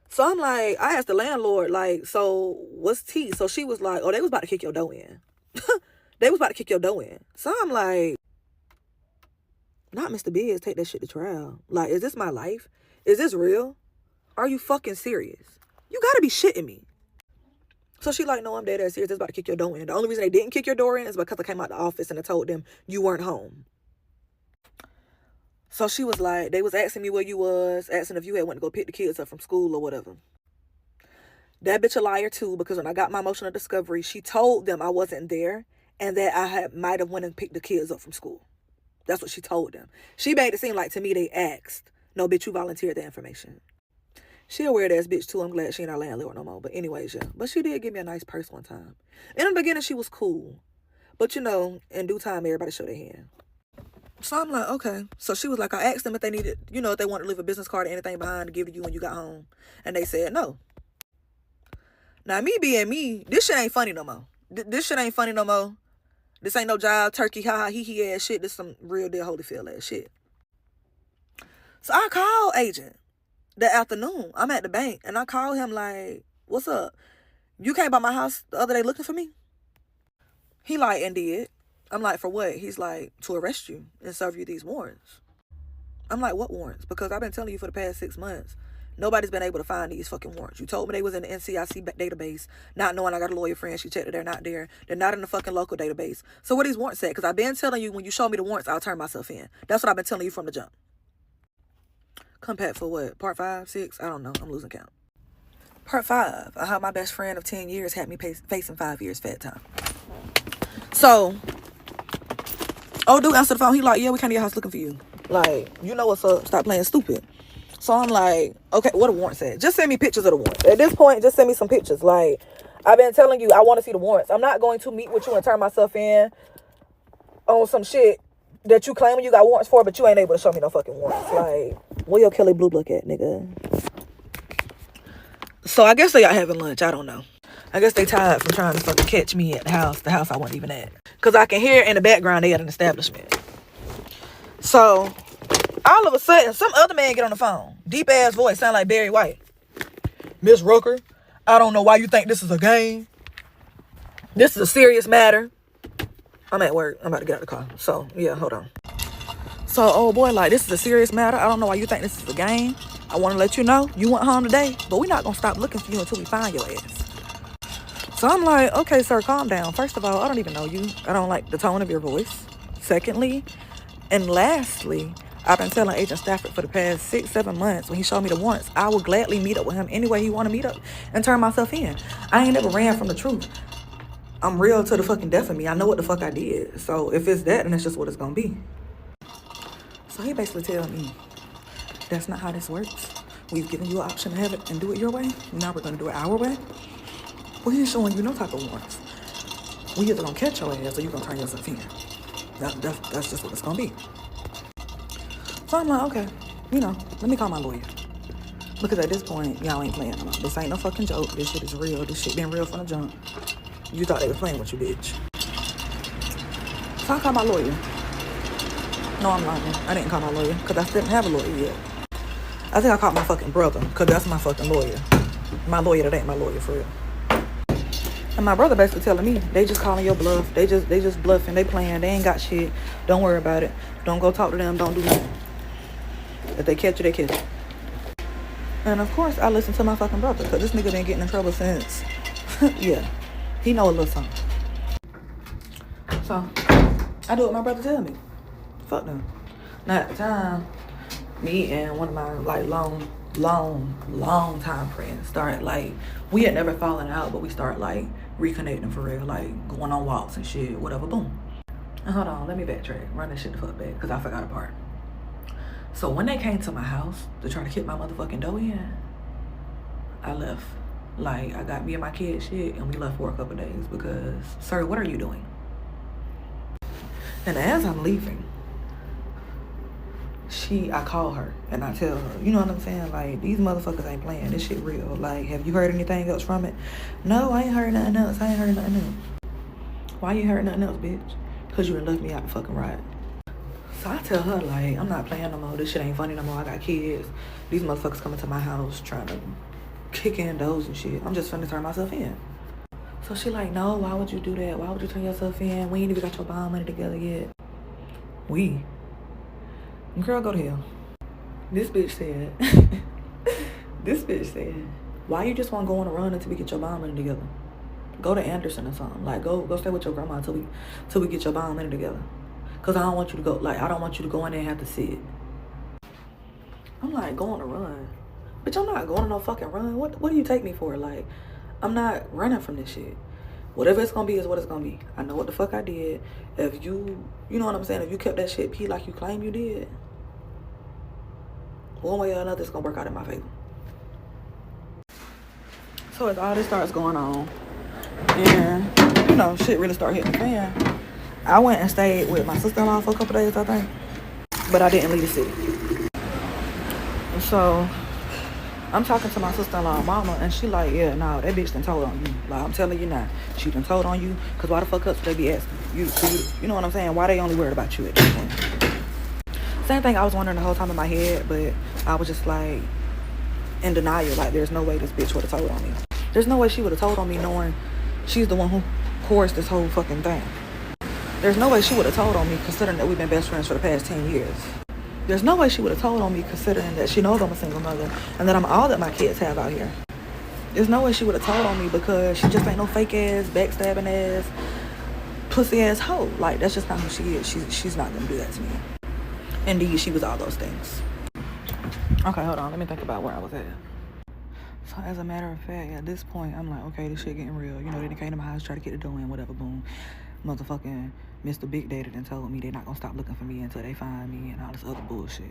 So I'm like, I asked the landlord, like, so what's tea? So she was like, oh, they was about to kick your door in. They was about to kick your door in. So I'm like, not Mr. Biggs, take that shit to trial. Like, is this my life? Is this real? Are you fucking serious? You gotta be shitting me. So she like, no, I'm dead ass serious. They're about to kick your door in. The only reason they didn't kick your door in is because I came out the office and I told them you weren't home. So she was like, they was asking me where you was, asking if you had went to go pick the kids up from school or whatever. That bitch a liar too, because when I got my motion of discovery, she told them I wasn't there and that I might have went and picked the kids up from school. That's what she told them. She made it seem like to me they asked. No, bitch, you volunteered the information. She a weird ass bitch too. I'm glad she ain't our landlord no more. But anyways, yeah. But she did give me a nice purse one time. In the beginning, she was cool. But you know, in due time, everybody showed their hand. So I'm like, okay. So she was like, I asked them if they needed, if they wanted to leave a business card or anything behind to give to you when you got home. And they said no. Now, me being me, this shit ain't funny no more. This shit ain't funny no more. This ain't no job, turkey, ha-ha, hee-hee ass shit. This some real deal Holyfield ass shit. So I called agent that afternoon. I'm at the bank, and I called him like, what's up? You came by my house the other day looking for me? He like, and did. I'm like, for what? He's like, to arrest you and serve you these warrants. I'm like, what warrants? Because I've been telling you for the past 6 months, nobody's been able to find these fucking warrants. You told me they was in the NCIC database, not knowing I got a lawyer friend. She checked that they're not there. They're not in the fucking local database. So where these warrants at? Because I've been telling you, when you show me the warrants, I'll turn myself in. That's what I've been telling you from the jump. Come back for what? Part 5, 6? I don't know. I'm losing count. Part 5. How my best friend of 10 years had me facing 5 years fat time. So, old dude answered the phone. He like, yeah, we came to your house looking for you. Like, you know what's up. Stop playing stupid. So I'm like, okay, what the warrant said? Just send me pictures of the warrants. At this point, just send me some pictures. Like, I've been telling you, I want to see the warrants. I'm not going to meet with you and turn myself in on some shit that you claiming you got warrants for, but you ain't able to show me no fucking warrants. Like, where your Kelly Blue Book at, nigga? So I guess they out having lunch. I don't know. I guess they tired from trying to fucking catch me at the house I wasn't even at. Because I can hear in the background they at an establishment. So, all of a sudden, some other man get on the phone. Deep ass voice, sound like Barry White. Miss Rucker, I don't know why you think this is a game. This is a serious matter. I'm at work. I'm about to get out of the car. So, yeah, hold on. So, old boy, like, this is a serious matter. I don't know why you think this is a game. I want to let you know you went home today, but we're not going to stop looking for you until we find your ass. So I'm like, okay, sir, calm down. First of all, I don't even know you. I don't like the tone of your voice. Secondly, and lastly, I've been telling Agent Stafford for the past 6, 7 months, when he showed me the warrants, I would gladly meet up with him any way he want to meet up and turn myself in. I ain't never ran from the truth. I'm real to the fucking death of me. I know what the fuck I did. So if it's that, then that's just what it's going to be. So he basically tell me, that's not how this works. We've given you an option to have it and do it your way. Now we're going to do it our way. Well, he ain't showing you no type of warrants. We either gonna catch your ass or you gonna turn yourself in. That's just what it's gonna be. So I'm like, okay, let me call my lawyer. Because at this point, y'all ain't playing no more. This ain't no fucking joke. This shit is real. This shit been real from the jump. You thought they was playing with you, bitch. So I call my lawyer. No, I'm lying. I didn't call my lawyer because I didn't have a lawyer yet. I think I called my fucking brother because that's my fucking lawyer. My lawyer that ain't my lawyer for real. And my brother basically telling me, they just calling your bluff. They just bluffing. They playing. They ain't got shit. Don't worry about it. Don't go talk to them. Don't do nothing. If they catch you, they catch you. And of course, I listen to my fucking brother. Because this nigga been getting in trouble since, yeah. He know a little something. So, I do what my brother tell me. Fuck them. Now at the time, me and one of my like long time friends started like, we had never fallen out, but we started like reconnecting for real, like going on walks and shit, whatever, boom. And hold on, let me backtrack, run that shit the fuck back, because I forgot a part. So when they came to my house to try to kick my motherfucking door in, I left. Like, I got me and my kids shit, and we left for a couple days because, sir, what are you doing? And as I'm leaving, I call her and I tell her, you know what I'm saying? Like, these motherfuckers ain't playing. This shit real. Like, have you heard anything else from it? No, I ain't heard nothing else. Why you heard nothing else, bitch? Because you done left me out the fucking ride. So I tell her, like, I'm not playing no more. This shit ain't funny no more. I got kids. These motherfuckers coming to my house trying to kick in doors and shit. I'm just finna turn myself in. So she like, no, why would you do that? Why would you turn yourself in? We ain't even got your bond money together yet. Girl, go to hell. This bitch said, why you just want to go on a run until we get your bond money together? Go to Anderson or something. Like, go stay with your grandma until we get your bond money together. Because I don't want you to go, like, I don't want you to go in there and have to sit. I'm like, go on a run. Bitch, I'm not going on no fucking run. What do you take me for? Like, I'm not running from this shit. Whatever it's gonna be is what it's gonna be. I know what the fuck I did. If you know what I'm saying? If you kept that shit P like you claim you did, one way or another, it's gonna work out in my favor. So as all this starts going on, and, shit really start hitting the fan, I went and stayed with my sister-in-law for a couple days, I think. But I didn't leave the city. And so I'm talking to my sister-in-law mama, and she like, yeah, no, that bitch done told on you. Like, I'm telling you now, she done told on you, because why the fuck else would they be asking you? You know what I'm saying? Why they only worried about you at this point? Same thing I was wondering the whole time in my head, but I was just like in denial. Like, there's no way this bitch would have told on me. There's no way she would have told on me knowing she's the one who caused this whole fucking thing. There's no way she would have told on me considering that we've been best friends for the past 10 years. There's no way she would have told on me considering that she knows I'm a single mother and that I'm all that my kids have out here. There's no way she would have told on me because she just ain't no fake ass, backstabbing ass, pussy ass hoe. Like, that's just not who she is. She's not gonna do that to me. Indeed, she was all those things. Okay, hold on. Let me think about where I was at. So as a matter of fact, at this point, I'm like, okay, this shit getting real. You know, they came to my house, tried to get the door in, whatever, boom. Motherfucking Mr. Big Daddy done told me they're not gonna stop looking for me until they find me and all this other bullshit.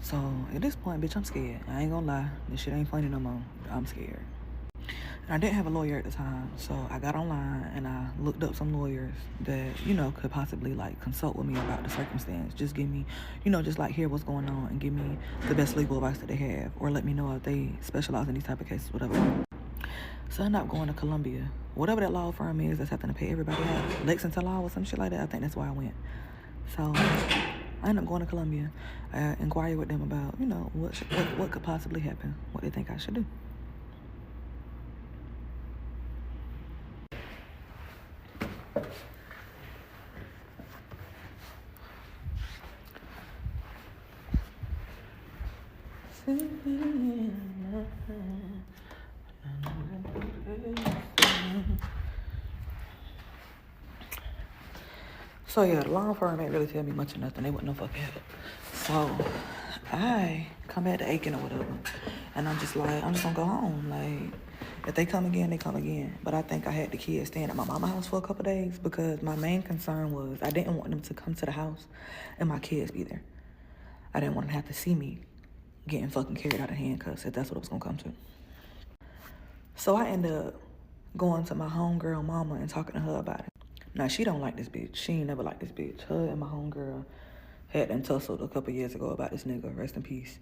So at this point, bitch, I'm scared. I ain't gonna lie. This shit ain't funny no more. I'm scared. And I didn't have a lawyer at the time, so I got online and I looked up some lawyers that, you know, could possibly, like, consult with me about the circumstance. Just give me, you know, just, like, hear what's going on and give me the best legal advice that they have, or let me know if they specialize in these type of cases, whatever. So I ended up going to Columbia. Whatever that law firm is that's having to pay everybody out. Lexington Law or some shit like that. I think that's why I went. So I ended up going to Columbia. I inquired with them about, you know, what could possibly happen, what they think I should do. So yeah, the law firm ain't really tell me much of nothing. They wasn't no fucking help. So I come back to Aiken or whatever, and I'm just gonna go home. Like, if they come again, they come again. But I think I had the kids staying at my mama's house for a couple days because my main concern was I didn't want them to come to the house and my kids be there. I didn't want them to have to see me getting fucking carried out of handcuffs if that's what it was gonna come to. So I ended up going to my homegirl mama and talking to her about it. Now, she don't like this bitch. She ain't never liked this bitch. Her and my homegirl had them tussled a couple years ago about this nigga. Rest in peace.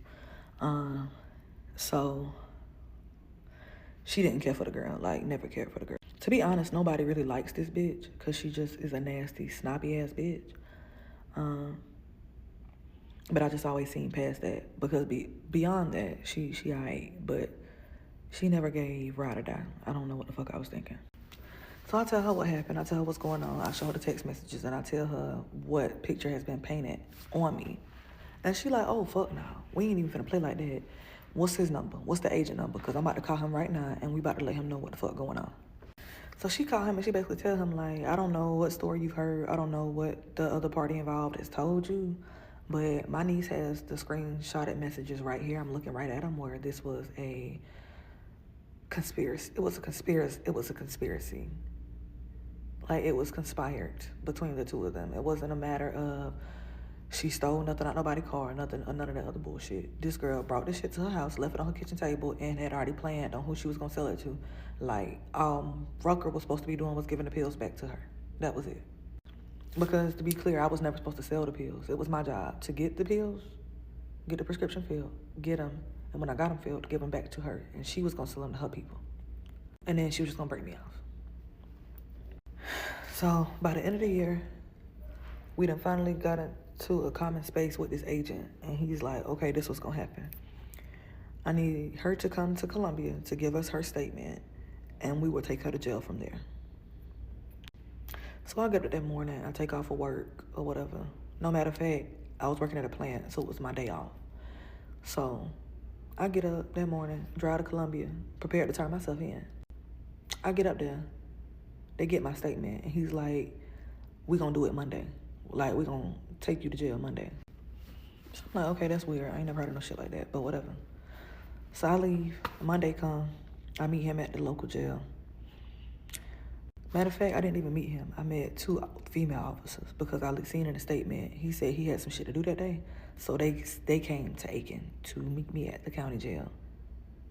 So she didn't care for the girl. Like, never cared for the girl. To be honest, nobody really likes this bitch because she just is a nasty, snobby ass bitch. But I just always seen past that because beyond that, she alright. But she never gave ride or die. I don't know what the fuck I was thinking. So I tell her what happened. I tell her what's going on. I show her the text messages and I tell her what picture has been painted on me. And she like, oh, fuck no. We ain't even finna play like that. What's his number? What's the agent number? Because I'm about to call him right now and we about to let him know what the fuck going on. So she called him and she basically tell him, like, I don't know what story you've heard. I don't know what the other party involved has told you. But my niece has the screenshotted messages right here. I'm looking right at them where this was a conspiracy. It was a conspiracy. Like, it was conspired between the two of them. It wasn't a matter of she stole nothing out nobody's car, none of that other bullshit. This girl brought this shit to her house, left it on her kitchen table, and had already planned on who she was gonna sell it to. Like, Rucker was supposed to be doing was giving the pills back to her. That was it. Because, to be clear, I was never supposed to sell the pills. It was my job to get the pills, get the prescription filled, get them, and when I got them filled, give them back to her. And she was gonna sell them to her people. And then she was just gonna break me off. So by the end of the year, we done finally got into a common space with this agent. And he's like, okay, this what's gonna happen. I need her to come to Columbia to give us her statement. And we will take her to jail from there. So I get up that morning, I take off for work or whatever. No matter of fact, I was working at a plant, so it was my day off. So I get up that morning, drive to Columbia, prepared to turn myself in. I get up there. They get my statement, and he's like, we gonna do it Monday. Like, we gonna take you to jail Monday. So I'm like, okay, that's weird. I ain't never heard of no shit like that, but whatever. So I leave. Monday come. I meet him at the local jail. Matter of fact, I didn't even meet him. I met 2 female officers because I seen in the statement, he said he had some shit to do that day. So they came to Aiken to meet me at the county jail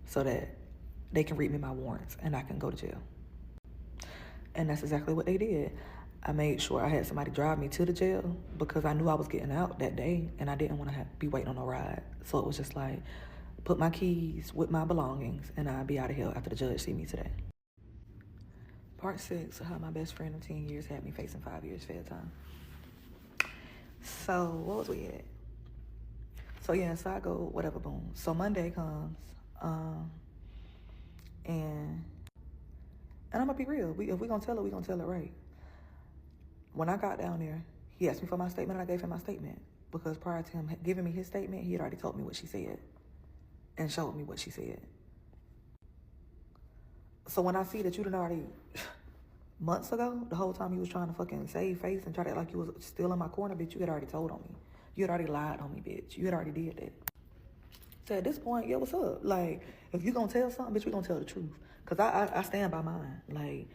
so that they can read me my warrants and I can go to jail. And that's exactly what they did. I made sure I had somebody drive me to the jail because I knew I was getting out that day and I didn't want to be waiting on no ride. So it was just like, put my keys with my belongings and I'll be out of here after the judge see me today. Part 6 of how my best friend of 10 years had me facing 5 years fair time. So what was we at? So yeah, so I go, whatever, boom. So Monday comes, and I'm gonna be real. If we gonna tell it, we gonna tell it right. When I got down there, he asked me for my statement, and I gave him my statement. Because prior to him giving me his statement, he had already told me what she said and showed me what she said. So when I see that you done already, months ago, the whole time you was trying to fucking save face and try to act like you was still in my corner, bitch, you had already told on me. You had already lied on me, bitch. You had already did that. So at this point, yeah, what's up? Like, if you gonna tell something, bitch, we gonna tell the truth. Because I stand by mine. Like,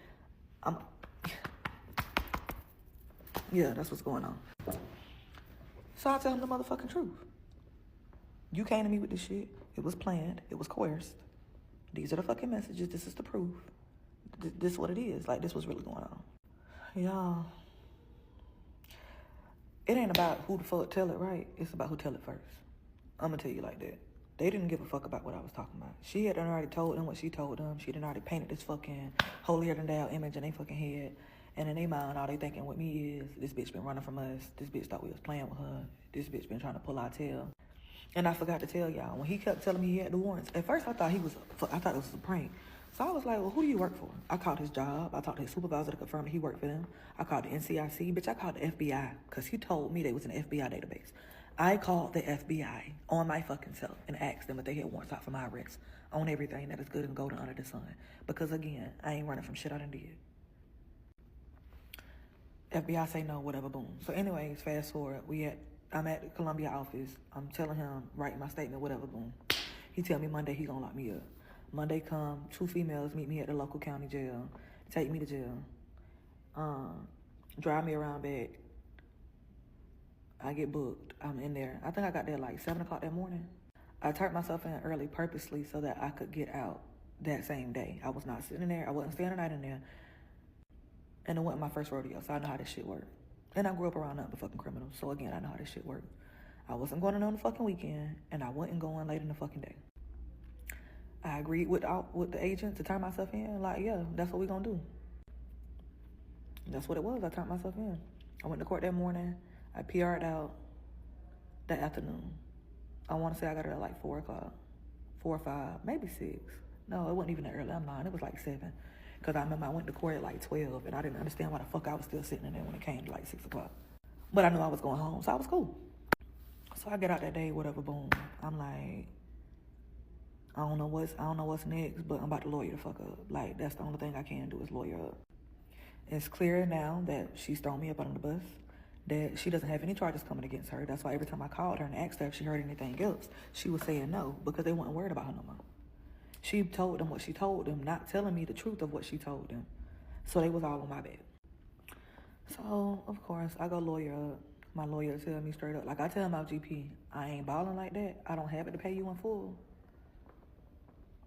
yeah, that's what's going on. So I tell him the motherfucking truth. You came to me with this shit. It was planned. It was coerced. These are the fucking messages. This is the proof. This is what it is. Like, this was really going on. Y'all, it ain't about who the fuck tell it right. It's about who tell it first. I'm gonna tell you like that. They didn't give a fuck about what I was talking about. She had already told them what she told them. She had already painted this fucking holier-than-thou image in their fucking head. And in their mind, all they thinking with me is, this bitch been running from us. This bitch thought we was playing with her. This bitch been trying to pull our tail. And I forgot to tell y'all, when he kept telling me he had the warrants, at first I thought it was a prank. So I was like, well, who do you work for? I called his job. I talked to his supervisor to confirm that he worked for them. I called the NCIC. Bitch, I called the FBI because he told me they was in the FBI database. I called the FBI on my fucking self and asked them if they had warrants out for my arrest on everything that is good and golden under the sun. Because again, I ain't running from shit I done did. FBI say no, whatever, boom. So anyways, fast forward, I'm at the Columbia office. I'm telling him, writing my statement, whatever, boom. He tell me Monday he gonna lock me up. Monday come, 2 females meet me at the local county jail, take me to jail, drive me around back. I get booked. I'm in there. I think I got there like 7 o'clock that morning. I turned myself in early purposely so that I could get out that same day. I was not sitting there. I wasn't staying the night in there. And it wasn't my first rodeo, so I know how this shit worked. And I grew up around nothing but fucking criminals, so again, I know how this shit worked. I wasn't going in on the fucking weekend, and I wasn't going late in the fucking day. I agreed with the agent to turn myself in. Like, yeah, that's what we gonna do. That's what it was. I turned myself in. I went to court that morning. I PR'd out that afternoon. I want to say I got it at like 4 o'clock. 4 or 5, maybe 6. No, it wasn't even that early. I'm lying. It was like 7. Because I remember I went to court at like 12, and I didn't understand why the fuck I was still sitting in there when it came to like 6 o'clock. But I knew I was going home, so I was cool. So I get out that day, whatever, boom. I'm like, I don't know what's next, but I'm about to lawyer the fuck up. Like, that's the only thing I can do is lawyer up. It's clear now that she's thrown me up under the bus, that she doesn't have any charges coming against her. That's why every time I called her and asked her if she heard anything else, she was saying no, because they weren't worried about her no more. She told them what she told them, not telling me the truth of what she told them. So they was all on my back. So, of course, I go lawyer up. My lawyer tell me straight up, like I tell my GP, I ain't balling like that. I don't have it to pay you in full.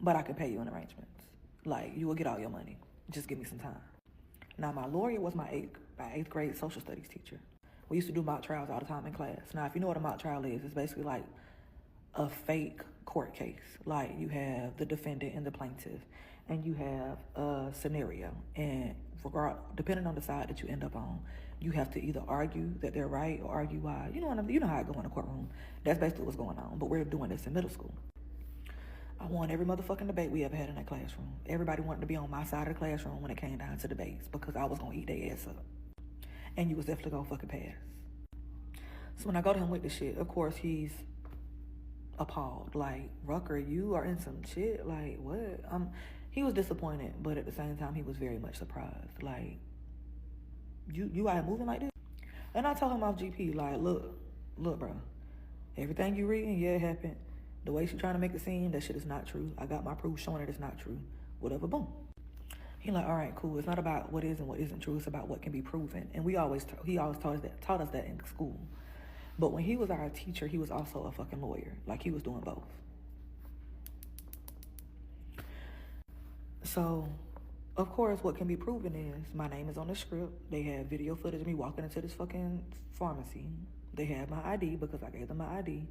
But I can pay you in arrangements. Like, you will get all your money. Just give me some time. Now, my lawyer was my eighth grade social studies teacher. We used to do mock trials all the time in class. Now, if you know what a mock trial is, it's basically like a fake court case. Like, you have the defendant and the plaintiff, and you have a scenario. And depending on the side that you end up on, you have to either argue that they're right or argue why. You know how I go in the courtroom. That's basically what's going on. But we're doing this in middle school. I won every motherfucking debate we ever had in that classroom. Everybody wanted to be on my side of the classroom when it came down to debates because I was going to eat their ass up. And you was definitely going to fucking pass. So when I go to him with this shit, of course, he's appalled. Like, Rucker, you are in some shit? Like, what? He was disappointed, but at the same time, he was very much surprised. Like, you out here moving like this? And I told him off GP, like, look, bro. Everything you reading, yeah, it happened. The way she's trying to make it seem, that shit is not true. I got my proof showing that it's not true. Whatever, boom. He like, all right, cool. It's not about what is and what isn't true. It's about what can be proven. And he always taught us that in school. But when he was our teacher, he was also a fucking lawyer. Like, he was doing both. So, of course, what can be proven is my name is on the script. They have video footage of me walking into this fucking pharmacy. They have my ID because I gave them my ID.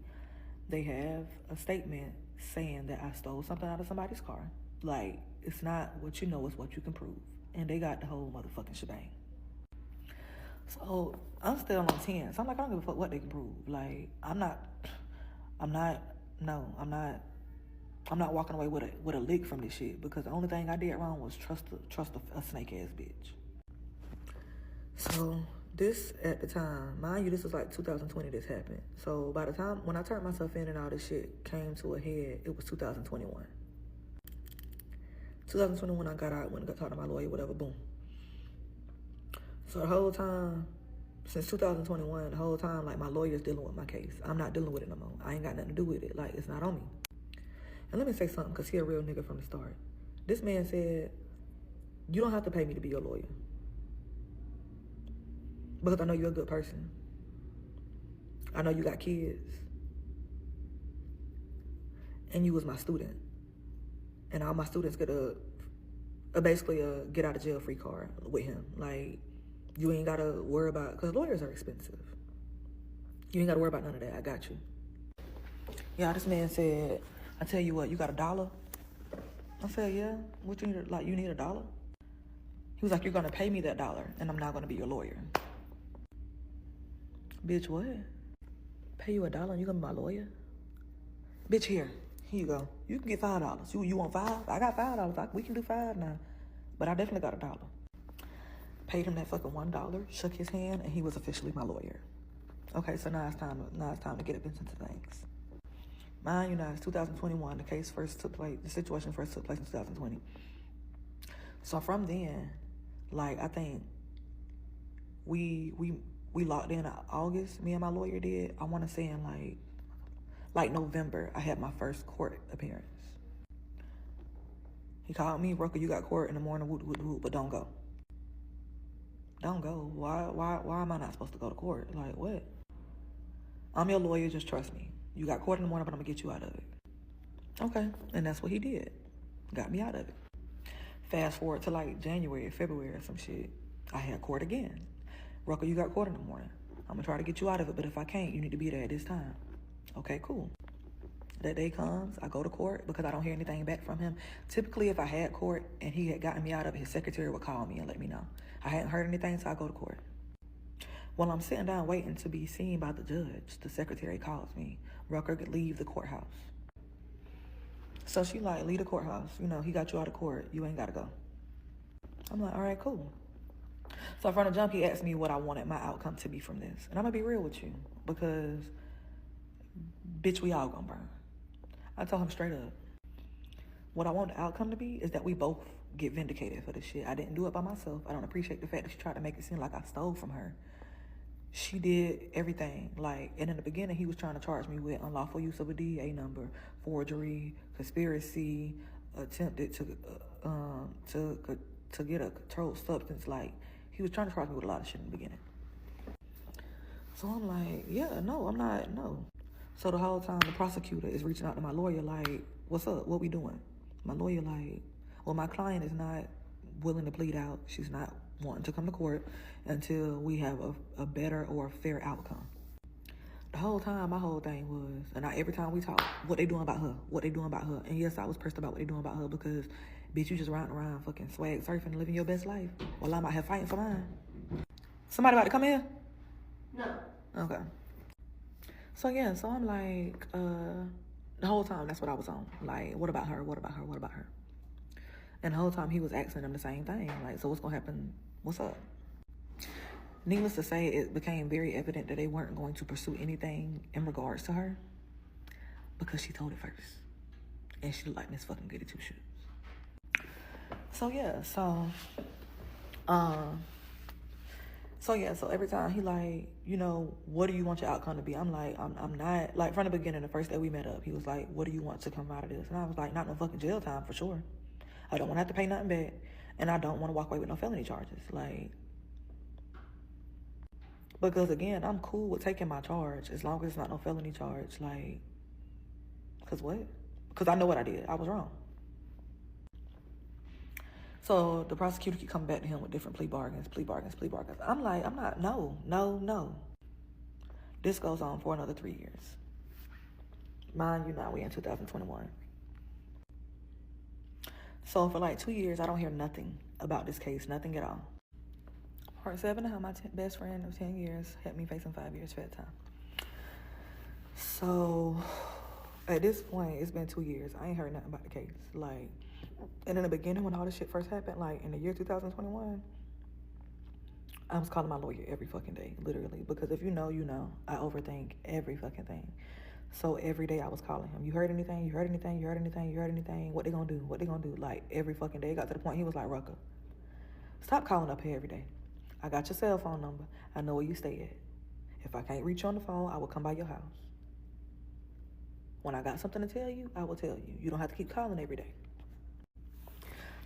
They have a statement saying that I stole something out of somebody's car. Like, it's not what you know, it's what you can prove. And they got the whole motherfucking shebang. So I'm still on 10. So I'm like, I don't give a fuck what they can prove. Like, I'm not walking away with a lick from this shit, because the only thing I did wrong was trust a snake ass bitch. So this, at the time, mind you, this was like 2020 this happened. So by the time when I turned myself in and all this shit came to a head, it was 2021. 2021 I got out, went and got talked to my lawyer, whatever, boom. So the whole time, since 2021, the whole time, like, my lawyer's dealing with my case. I'm not dealing with it no more. I ain't got nothing to do with it. Like, it's not on me. And let me say something, because he a real nigga from the start. This man said, you don't have to pay me to be your lawyer, because I know you're a good person. I know you got kids. And you was my student. And all my students get basically a get out of jail free card with him. Like, you ain't got to worry about, because lawyers are expensive. You ain't got to worry about none of that. I got you. Yeah, this man said, I tell you what, you got $1? I said, yeah. What you need? Like, you need $1? He was like, you're going to pay me that $1, and I'm not going to be your lawyer. Bitch, what? Pay you $1 and you going to be my lawyer? Bitch, here you go. You can get $5. You want $5? I got $5. We can do $5 now. But I definitely got $1. Paid him that fucking $1, shook his hand, and he was officially my lawyer. Okay, so now it's time to get up into things. Mind you, now it's 2021. The situation first took place in 2020. So from then, like, I think we locked in August. Me and my lawyer did. I want to say in like November, I had my first court appearance. He called me, Rucker, you got court in the morning, woot, but don't go. Don't go. Why am I not supposed to go to court? Like, what? I'm your lawyer, just trust me. You got court in the morning, but I'm gonna get you out of it. Okay, and that's what he did. Got me out of it. Fast forward to like January, February or some shit. I had court again. Rucker, you got court in the morning. I'm gonna try to get you out of it, but if I can't, you need to be there at this time. Okay, cool. That day comes, I go to court because I don't hear anything back from him. Typically, if I had court and he had gotten me out of it, his secretary would call me and let me know. I hadn't heard anything, so I go to court. While I'm sitting down waiting to be seen by the judge, the secretary calls me. Rucker, leave the courthouse. So she like, leave the courthouse. You know, he got you out of court. You ain't got to go. I'm like, all right, cool. So from the jump, he asked me what I wanted my outcome to be from this. And I'm going to be real with you because, bitch, we all gonna burn. I told him straight up, what I want the outcome to be is that we both get vindicated for this shit. I didn't do it by myself. I don't appreciate the fact that she tried to make it seem like I stole from her. She did everything. Like, and in the beginning, he was trying to charge me with unlawful use of a DEA number, forgery, conspiracy, attempted to get a controlled substance. Like, he was trying to charge me with a lot of shit in the beginning. So I'm like, yeah, no, I'm not, no. So the whole time, the prosecutor is reaching out to my lawyer like, what's up? What we doing? My lawyer like, well, my client is not willing to plead out. She's not wanting to come to court until we have a better or a fair outcome. The whole time, my whole thing was, and every time we talk, what they doing about her? What they doing about her? And yes, I was pressed about what they doing about her because, bitch, you just riding around fucking swag surfing, living your best life while I'm out here fighting for mine. Somebody about to come in? No. Okay. So yeah, so I'm like, the whole time, that's what I was on. Like, what about her? What about her? What about her? And the whole time he was asking them the same thing. Like, so what's gonna happen? What's up? Needless to say, it became very evident that they weren't going to pursue anything in regards to her because she told it first. And she looked like Miss fucking Goody Two Shoes. So yeah, so every time he like, you know, what do you want your outcome to be? I'm like, I'm not, like, from the beginning, the first day we met up, he was like, what do you want to come out of this? And I was like, not no fucking jail time for sure. I don't want to have to pay nothing back, and I don't want to walk away with no felony charges. Like, because again, I'm cool with taking my charge as long as it's not no felony charge. Like, because what? Because I know what I did. I was wrong. So the prosecutor keep coming back to him with different plea bargains. I'm like, I'm not, no. This goes on for another 3 years. Mind you, now we in 2021. So for like 2 years, I don't hear nothing about this case, nothing at all. Part 7 of how my best friend of 10 years had me facing 5 years fed time. So, at this point, it's been 2 years. I ain't heard nothing about the case. Like, and in the beginning, when all this shit first happened, like, in the year 2021, I was calling my lawyer every fucking day, literally. Because if you know, you know. I overthink every fucking thing. So every day I was calling him. You heard anything? You heard anything? You heard anything? You heard anything? What they gonna do? What they gonna do? Like, every fucking day. It got to the point he was like, Rucker, stop calling up here every day. I got your cell phone number. I know where you stay at. If I can't reach you on the phone, I will come by your house. When I got something to tell you, I will tell you. You don't have to keep calling every day.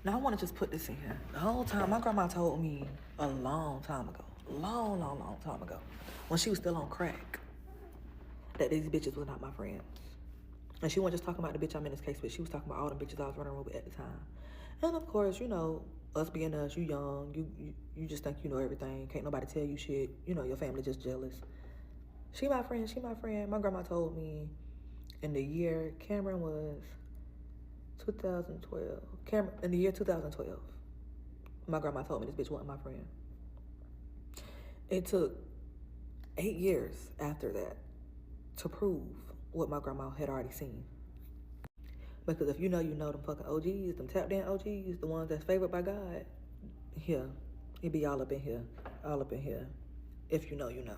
Now, I want to just put this in here. The whole time, my grandma told me a long time ago, long time ago, when she was still on crack, that these bitches was not my friends. And she wasn't just talking about the bitch I'm in this case with. She was talking about all the bitches I was running around with at the time. And of course, you know, us being us, you young, you just think you know everything. Can't nobody tell you shit. You know, your family just jealous. She my friend. My grandma told me in the year Cameron was 2012. In the year 2012, my grandma told me this bitch wasn't my friend. It took 8 years after that to prove what my grandma had already seen. Because if you know them fucking OGs, them tap down OGs, the ones that's favored by God, yeah, it be all up in here. If you know, you know.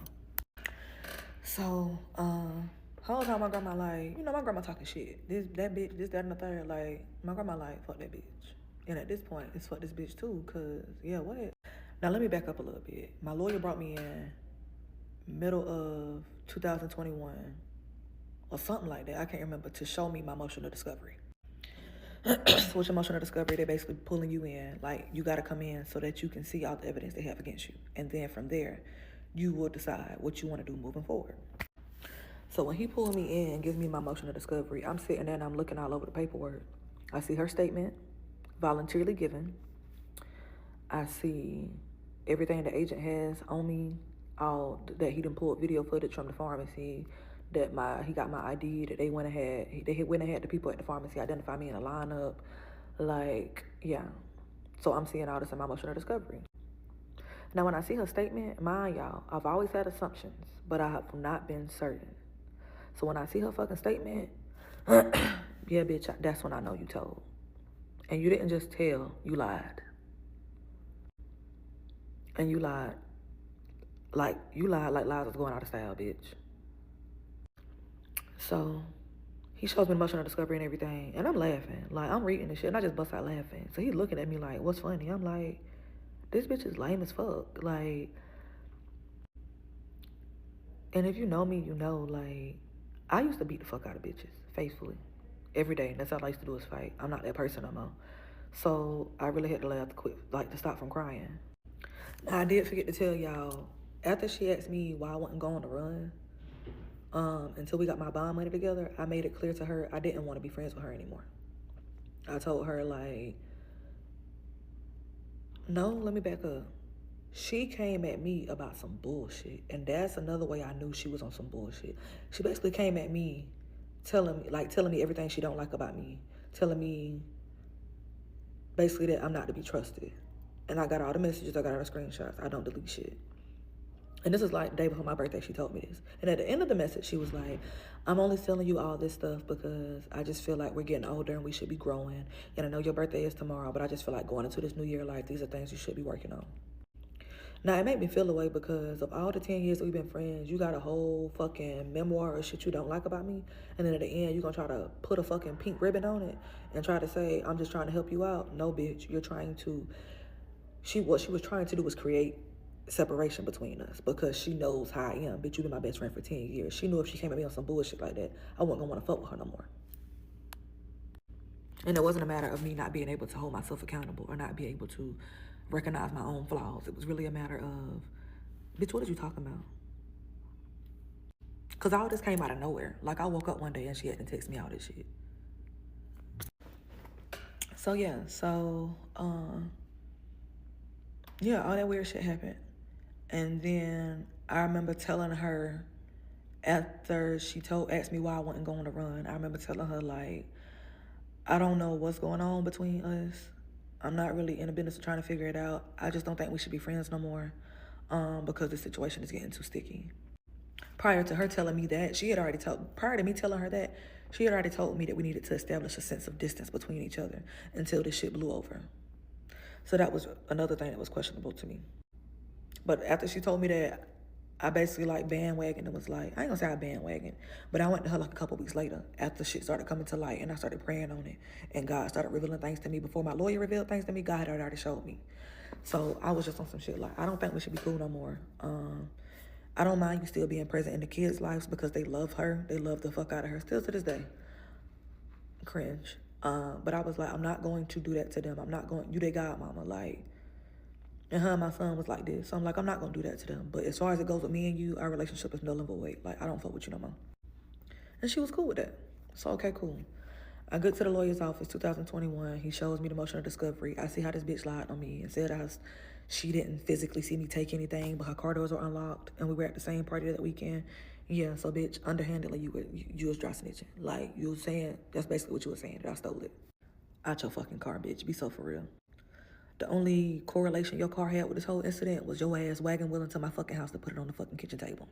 So, whole time my grandma like, you know, my grandma talking shit. That bitch, this, that, and the third. Like, my grandma like, fuck that bitch. And at this point, it's fuck this bitch too, cause yeah, what? Now let me back up a little bit. My lawyer brought me in middle of 2021 or something like that. I can't remember, to show me my emotional discovery. So with emotional discovery, they're basically pulling you in. Like, you got to come in so that you can see all the evidence they have against you. And then from there, you will decide what you want to do moving forward. So when he pulled me in and gives me my emotional discovery, I'm sitting there and I'm looking all over the paperwork. I see her statement, voluntarily given. I see everything the agent has on me, all that he done pulled video footage from the pharmacy, that he got my ID, that they went ahead the people at the pharmacy identify me in a lineup. Like, yeah. So I'm seeing all this in my emotional discovery. Now, when I see her statement, mind y'all, I've always had assumptions, but I have not been certain. So when I see her fucking statement, yeah, bitch, that's when I know you told. And you didn't just tell, you lied. And you lied like lies was going out of style, bitch. So he shows me emotional discovery and everything, and I'm laughing. Like, I'm reading this shit, and I just bust out laughing. So he's looking at me like, what's funny? I'm like, this bitch is lame as fuck. Like, and if you know me, you know, like, I used to beat the fuck out of bitches, faithfully, every day. And that's all I used to do is fight. I'm not that person no more. So I really had to laugh to stop from crying. Now, I did forget to tell y'all, after she asked me why I wasn't going to run, until we got my bond money together, I made it clear to her I didn't want to be friends with her anymore. I told her, like, no, let me back up. She came at me about some bullshit, and that's another way I knew she was on some bullshit. She basically came at me telling me everything she don't like about me, telling me basically that I'm not to be trusted. And I got all the messages, I got all the screenshots. I don't delete shit. And this is like the day before my birthday, she told me this. And at the end of the message, she was like, I'm only telling you all this stuff because I just feel like we're getting older and we should be growing. And I know your birthday is tomorrow, but I just feel like going into this new year life, these are things you should be working on. Now, it made me feel away because of all the 10 years that we've been friends, you got a whole fucking memoir of shit you don't like about me. And then at the end, you're going to try to put a fucking pink ribbon on it and try to say, I'm just trying to help you out. No, bitch, you're trying to... What she was trying to do was create separation between us because she knows how I am. Bitch, you been my best friend for 10 years. She knew if she came at me on some bullshit like that, I wasn't going to want to fuck with her no more. And it wasn't a matter of me not being able to hold myself accountable or not be able to recognize my own flaws. It was really a matter of, bitch, what are you talking about? Because all this came out of nowhere. Like, I woke up one day and she had to text me all this shit. So, yeah. Yeah, all that weird shit happened. And then I remember telling her after she asked me why I wasn't going to run, I remember telling her, like, I don't know what's going on between us. I'm not really in the business of trying to figure it out. I just don't think we should be friends no more. because the situation is getting too sticky. Prior to her telling me that, prior to me telling her that, she had already told me that we needed to establish a sense of distance between each other until this shit blew over. So that was another thing that was questionable to me. But after she told me that, I basically like bandwagon and was like, I ain't gonna say I bandwagon, but I went to her like a couple weeks later after shit started coming to light and I started praying on it and God started revealing things to me. Before my lawyer revealed things to me, God had already showed me. So I was just on some shit like, I don't think we should be cool no more. I don't mind you still being present in the kids' lives because they love her. They love the fuck out of her still to this day. Cringe. But I was like, I'm not going to do that to them. I'm not going, you they godmama, like. And her and my son was like this. So I'm like, I'm not going to do that to them. But as far as it goes with me and you, our relationship is null and void. Like, I don't fuck with you no more. And she was cool with that. So, okay, cool. I get to the lawyer's office, 2021. He shows me the motion of discovery. I see how this bitch lied on me and said she didn't physically see me take anything, but her car doors were unlocked. And we were at the same party that weekend. Yeah, so, bitch, underhandedly, you was dry snitching. Like, you was saying, that's basically what you were saying, that I stole it. Out your fucking car, bitch. Be so for real. The only correlation your car had with this whole incident was your ass wagging wheeling to my fucking house to put it on the fucking kitchen table.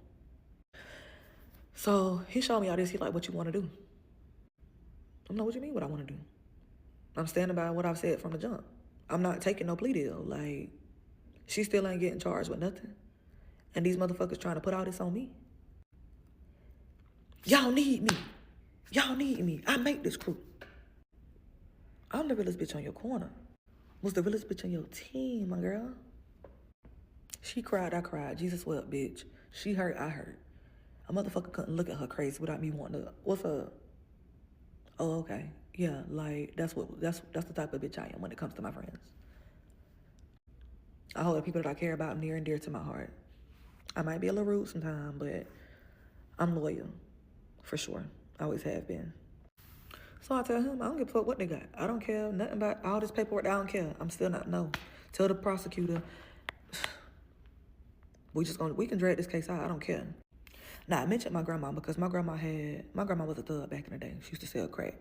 So he showed me all this. He like, what you want to do? I'm like, what you mean what I want to do? I'm standing by what I've said from the jump. I'm not taking no plea deal. Like, she still ain't getting charged with nothing. And these motherfuckers trying to put all this on me. Y'all need me. Y'all need me. I make this crew. I'm the realest bitch on your corner. Was the realest bitch on your team, my girl. She cried, I cried. Jesus wept, bitch. She hurt, I hurt. A motherfucker couldn't look at her crazy without me wanting to, what's up? Oh, okay. Yeah, like, that's the type of bitch I am when it comes to my friends. I hold the people that I care about near and dear to my heart. I might be a little rude sometimes, but I'm loyal, for sure. I always have been. So I tell him, I don't give a fuck what they got. I don't care nothing about all this paperwork. I don't care. I'm still not, no. Tell the prosecutor, we can drag this case out. I don't care. Now, I mentioned my grandma because my grandma was a thug back in the day. She used to sell crack,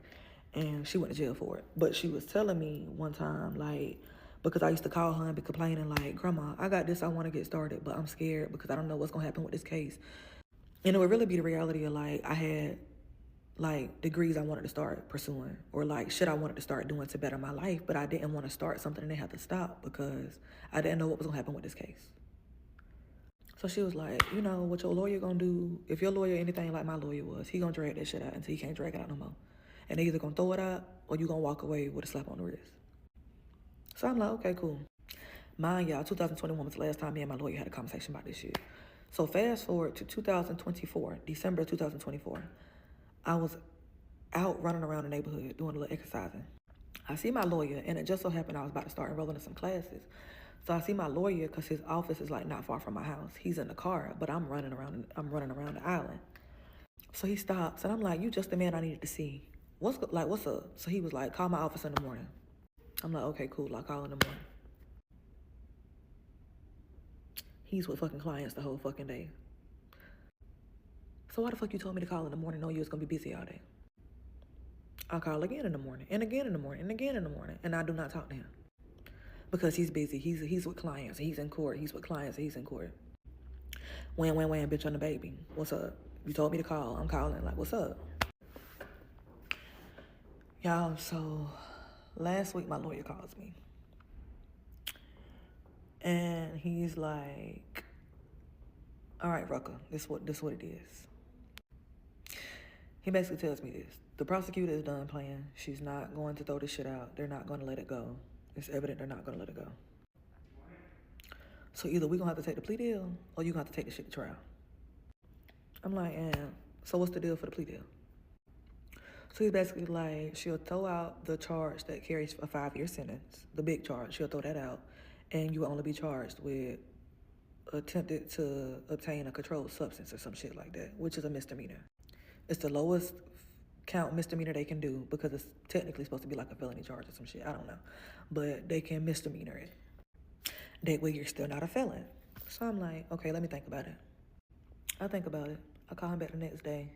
and she went to jail for it. But she was telling me one time, like, because I used to call her and be complaining, like, Grandma, I got this, I want to get started, but I'm scared because I don't know what's going to happen with this case. And it would really be the reality of, like, I had, like, degrees I wanted to start pursuing or, like, shit I wanted to start doing to better my life, but I didn't want to start something and then have to stop because I didn't know what was going to happen with this case. So she was like, you know, what your lawyer gonna do, if your lawyer anything like my lawyer was, he gonna drag that shit out until he can't drag it out no more. And they either gonna throw it out or you gonna walk away with a slap on the wrist. So I'm like, okay, cool. Mind y'all, 2021 was the last time me and my lawyer had a conversation about this shit. So fast forward to 2024, December 2024, I was out running around the neighborhood doing a little exercising. I see my lawyer, and it just so happened I was about to start enrolling in some classes. So I see my lawyer because his office is like not far from my house. He's in the car, but I'm running around the island. So he stops, and I'm like, you just the man I needed to see. What's up? So he was like, call my office in the morning. I'm like, okay, cool. I'll call in the morning. He's with fucking clients the whole fucking day. So why the fuck you told me to call in the morning knowing you was going to be busy all day? I'll call again in the morning, and again in the morning, and again in the morning, and I do not talk to him. Because he's busy. He's with clients. He's in court. He's with clients. He's in court. Wham, bitch on the baby. What's up? You told me to call. I'm calling. Like, what's up? Y'all, so last week my lawyer calls me. And he's like, all right, Rucker, this what it is. He basically tells me this. The prosecutor is done playing. She's not going to throw this shit out. They're not going to let it go. It's evident they're not going to let it go. So either we're going to have to take the plea deal or you're going to have to take the shit to trial. I'm like, so what's the deal for the plea deal? So he's basically like, she'll throw out the charge that carries a 5-year sentence, the big charge. She'll throw that out, and you will only be charged with attempted to obtain a controlled substance or some shit like that, which is a misdemeanor. It's the lowest count misdemeanor they can do because it's technically supposed to be like a felony charge or some shit. I don't know. But they can misdemeanor it. That way you're still not a felon. So I'm like, okay, let me think about it. I think about it. I call him back the next day.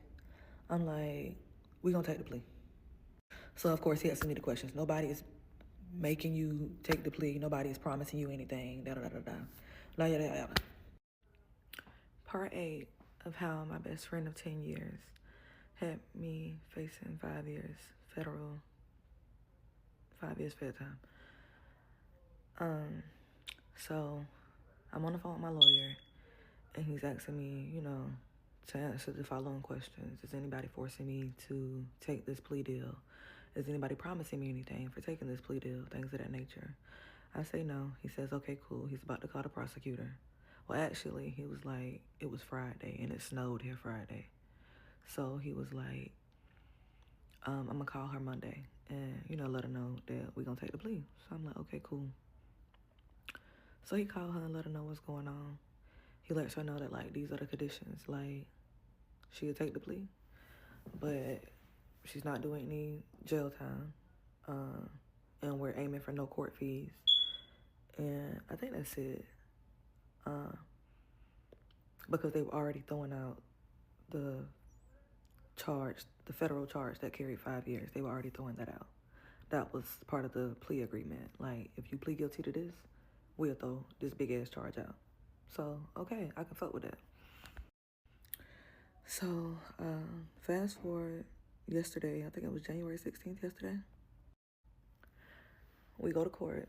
I'm like, we're going to take the plea. So, of course, he asks me the questions. Nobody is making you take the plea. Nobody is promising you anything. Da-da-da-da-da. Part 8 of how my best friend of 10 years had me facing 5 years federal, 5 years fed time. So I'm on the phone with my lawyer, and he's asking me, to answer the following questions. Is anybody forcing me to take this plea deal? Is anybody promising me anything for taking this plea deal? Things of that nature. I say no. He says, okay, cool. He's about to call the prosecutor. Well, actually, he was like, it was Friday, and it snowed here Friday. So he was like, I'm going to call her Monday and, let her know that we're going to take the plea. So I'm like, okay, cool. So he called her and let her know what's going on. He lets her know that, like, these are the conditions. Like, she'll take the plea, but she's not doing any jail time. And we're aiming for no court fees. And I think that's it. Because they were already throwing out the federal charge that carried 5 years. They were already throwing that out. That was part of the plea agreement. Like, if you plead guilty to this, we'll throw this big ass charge out. So, okay, I can fuck with that. So, fast forward yesterday, I think it was January 16th yesterday. We go to court.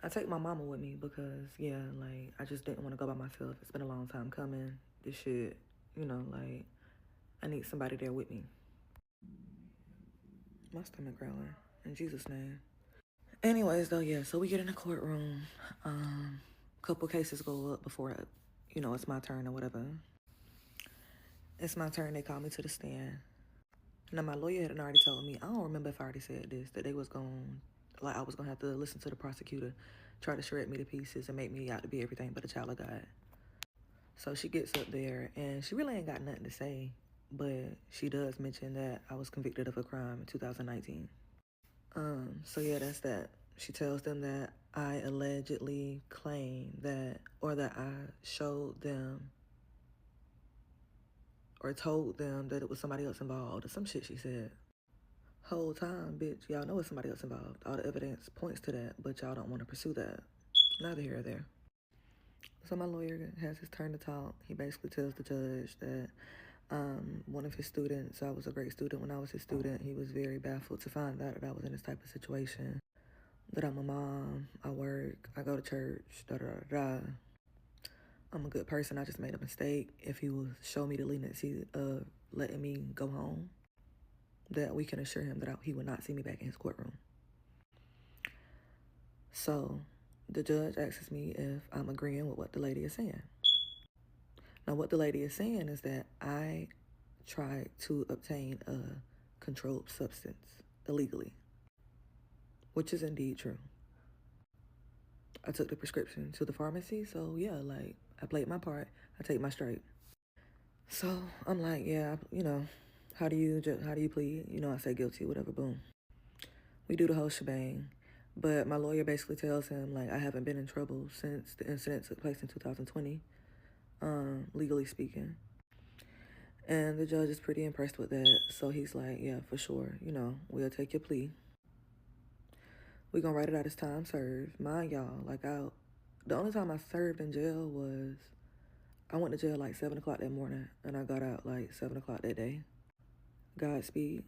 I take my mama with me because, I just didn't want to go by myself. It's been a long time coming. This shit, I need somebody there with me. My stomach growling. In Jesus' name. Anyways, though, so we get in the courtroom. Couple cases go up before, it's my turn or whatever. It's my turn. They call me to the stand. Now, my lawyer had already told me, I don't remember if I already said this, that they was going, I was going to have to listen to the prosecutor try to shred me to pieces and make me out to be everything but a child of God. So she gets up there, and she really ain't got nothing to say, but she does mention that I was convicted of a crime in 2019. So that's that. She tells them that I allegedly claimed that, or that I showed them or told them that it was somebody else involved, or some shit she said. Whole time, bitch, y'all know it's somebody else involved. All the evidence points to that, but y'all don't want to pursue that. Neither here or there. So my lawyer has his turn to talk. He basically tells the judge that one of his students, I was a great student when I was his student. He was very baffled to find out that I was in this type of situation. That I'm a mom, I work, I go to church, da-da-da-da. I'm a good person. I just made a mistake. If he will show me the leniency of letting me go home, that we can assure him that he would not see me back in his courtroom. So the judge asks me if I'm agreeing with what the lady is saying. Now, what the lady is saying is that I tried to obtain a controlled substance illegally, which is indeed true. I took the prescription to the pharmacy, so I played my part. I take my straight. So I'm like, how do you plead? I say guilty, whatever, boom. We do the whole shebang. But my lawyer basically tells him, I haven't been in trouble since the incident took place in 2020, legally speaking. And the judge is pretty impressed with that. So he's like, yeah, for sure, we'll take your plea. We're going to write it out as time served. Mind y'all, the only time I served in jail was, I went to jail 7 o'clock that morning, and I got out 7 o'clock that day. Godspeed.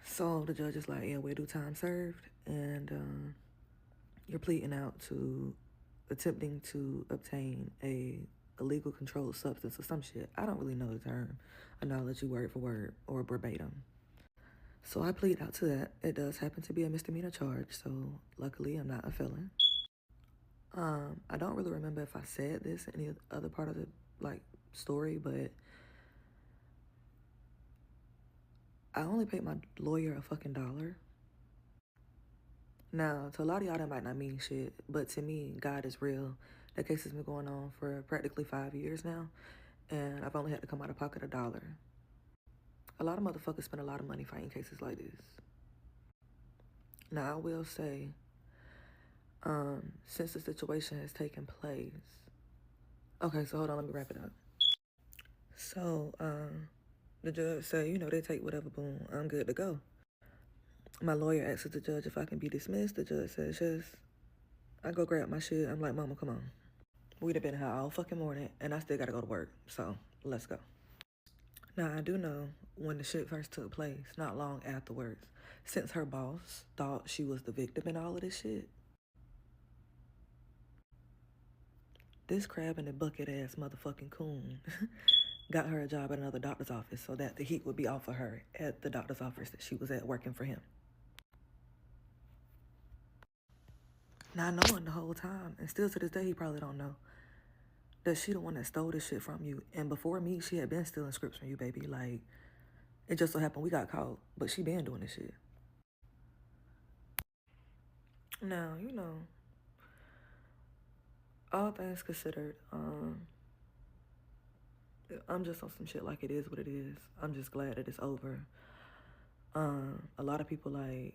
So the judge is like, yeah, we'll do time served, and you're pleading out to attempting to obtain a illegal controlled substance or some shit. I don't really know the term. Analogy word for word or verbatim. So I plead out to that. It does happen to be a misdemeanor charge, so luckily I'm not a felon. I don't really remember if I said this in any other part of the story, but I only paid my lawyer a fucking $1. Now, to a lot of y'all that might not mean shit, but to me, God is real. That case has been going on for practically 5 years now, and I've only had to come out of pocket $1. A lot of motherfuckers spend a lot of money fighting cases like this. Now, I will say, since the situation has taken place... Okay, so hold on, let me wrap it up. So, the judge said, they take whatever, boom, I'm good to go. My lawyer asks the judge if I can be dismissed. The judge says yes. I go grab my shit. I'm like, mama, come on. we'd have been here all fucking morning, and I still gotta go to work. So let's go. Now, I do know when the shit first took place, not long afterwards, since her boss thought she was the victim in all of this shit, this crab in the bucket ass motherfucking coon got her a job at another doctor's office so that the heat would be off of her at the doctor's office that she was at working for him. Not knowing the whole time, and still to this day he probably don't know, that she the one that stole this shit from you. And before me, she had been stealing scripts from you, baby. Like, it just so happened we got caught, but she been doing this shit. Now, you know, all things considered, I'm just on some shit like it is what it is. I'm just glad that it's over. A lot of people like,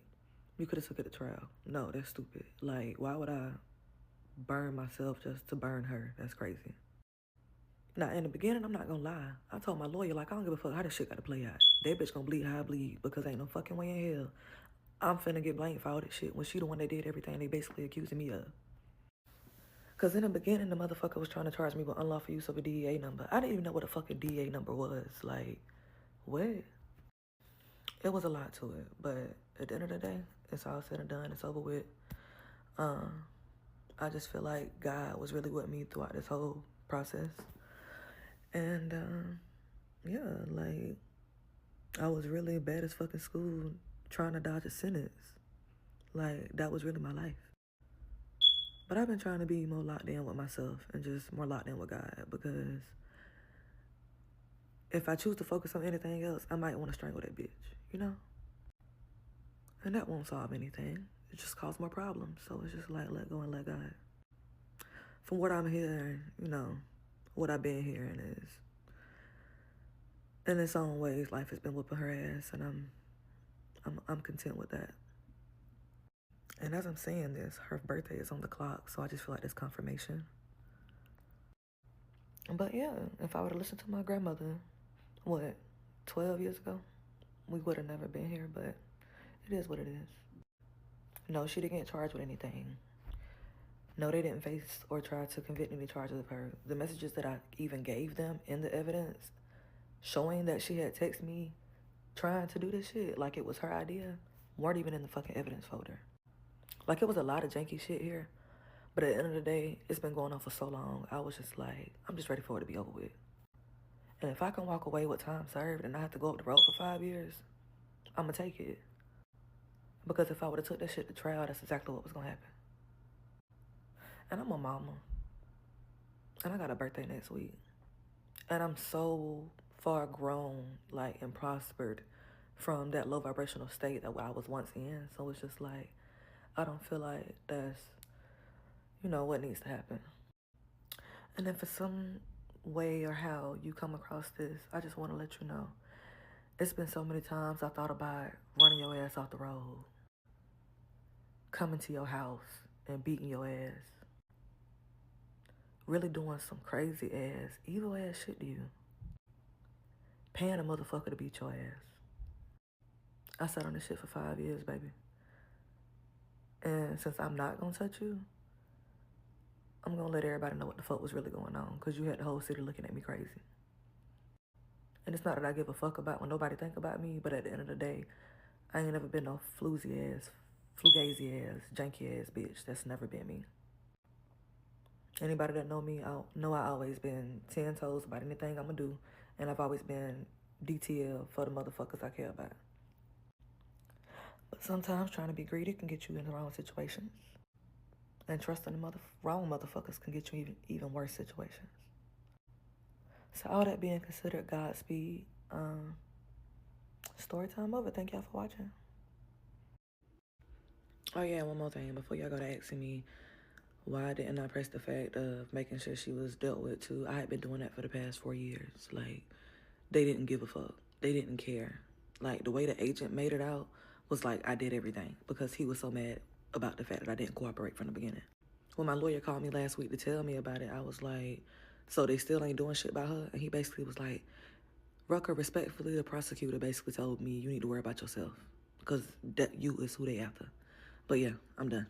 you could have took it to trial. No, that's stupid. Like, why would I burn myself just to burn her? That's crazy. Now, in the beginning, I'm not gonna lie. I told my lawyer, like, I don't give a fuck how this shit gotta play out. That bitch gonna bleed how I bleed because ain't no fucking way in hell I'm finna get blamed for all this shit when she the one that did everything they basically accusing me of. Because in the beginning, the motherfucker was trying to charge me with unlawful use of a DEA number. I didn't even know what a fucking DEA number was. Like, what? It was a lot to it. But at the end of the day, it's all said and done. It's over with. I just feel like God was really with me throughout this whole process. And, yeah, like, I was really bad as fucking school trying to dodge a sentence. Like, that was really my life. But I've been trying to be more locked in with myself and just more locked in with God, because if I choose to focus on anything else, I might want to strangle that bitch, you know? And that won't solve anything. It just causes more problems. So it's just like, let go and let God. From what I'm hearing, you know, what I've been hearing is, in its own ways, life has been whooping her ass, and I'm content with that. And as I'm saying this, her birthday is on the clock, so I just feel like there's confirmation. But yeah, if I would have listened to my grandmother, 12 years ago, we would have never been here, but it is what it is. No, she didn't get charged with anything. No, they didn't face or try to convict any charges of her. The messages that I even gave them in the evidence showing that she had texted me trying to do this shit like it was her idea weren't even in the fucking evidence folder. Like, it was a lot of janky shit here. But at the end of the day, it's been going on for so long. I was just like, I'm just ready for it to be over with. And if I can walk away with time served and not have to go up the road for 5 years, I'm going to take it. Because if I would have took that shit to trial, that's exactly what was going to happen. And I'm a mama. And I got a birthday next week. And I'm so far grown, like, and prospered from that low vibrational state that I was once in. So it's just like, I don't feel like that's, you know, what needs to happen. And if for some way or how you come across this, I just want to let you know, it's been so many times I thought about running your ass off the road, coming to your house and beating your ass, really doing some crazy ass, evil ass shit to you, paying a motherfucker to beat your ass. I sat on this shit for 5 years, baby. And since I'm not gonna touch you, I'm gonna let everybody know what the fuck was really going on, because you had the whole city looking at me crazy. And it's not that I give a fuck about when nobody think about me, but at the end of the day, I ain't never been no floozy ass, fugazi ass, janky ass bitch. That's never been me. Anybody that know me, know I always been 10 toes about anything I'ma do, and I've always been DTL for the motherfuckers I care about. But sometimes trying to be greedy can get you in the wrong situations. And trusting the wrong motherfuckers can get you even worse situations. So all that being considered, Godspeed. Story time over. Thank y'all for watching. Oh yeah, one more thing before y'all go to asking me why didn't I press the fact of making sure she was dealt with too. I had been doing that for the past 4 years. Like, they didn't give a fuck. They didn't care. Like, the way the agent made it out was like I did everything because he was so mad about the fact that I didn't cooperate from the beginning. When my lawyer called me last week to tell me about it, I was like, so they still ain't doing shit by her? And he basically was like, Rucker, respectfully, the prosecutor basically told me you need to worry about yourself because that you is who they after. But yeah, I'm done.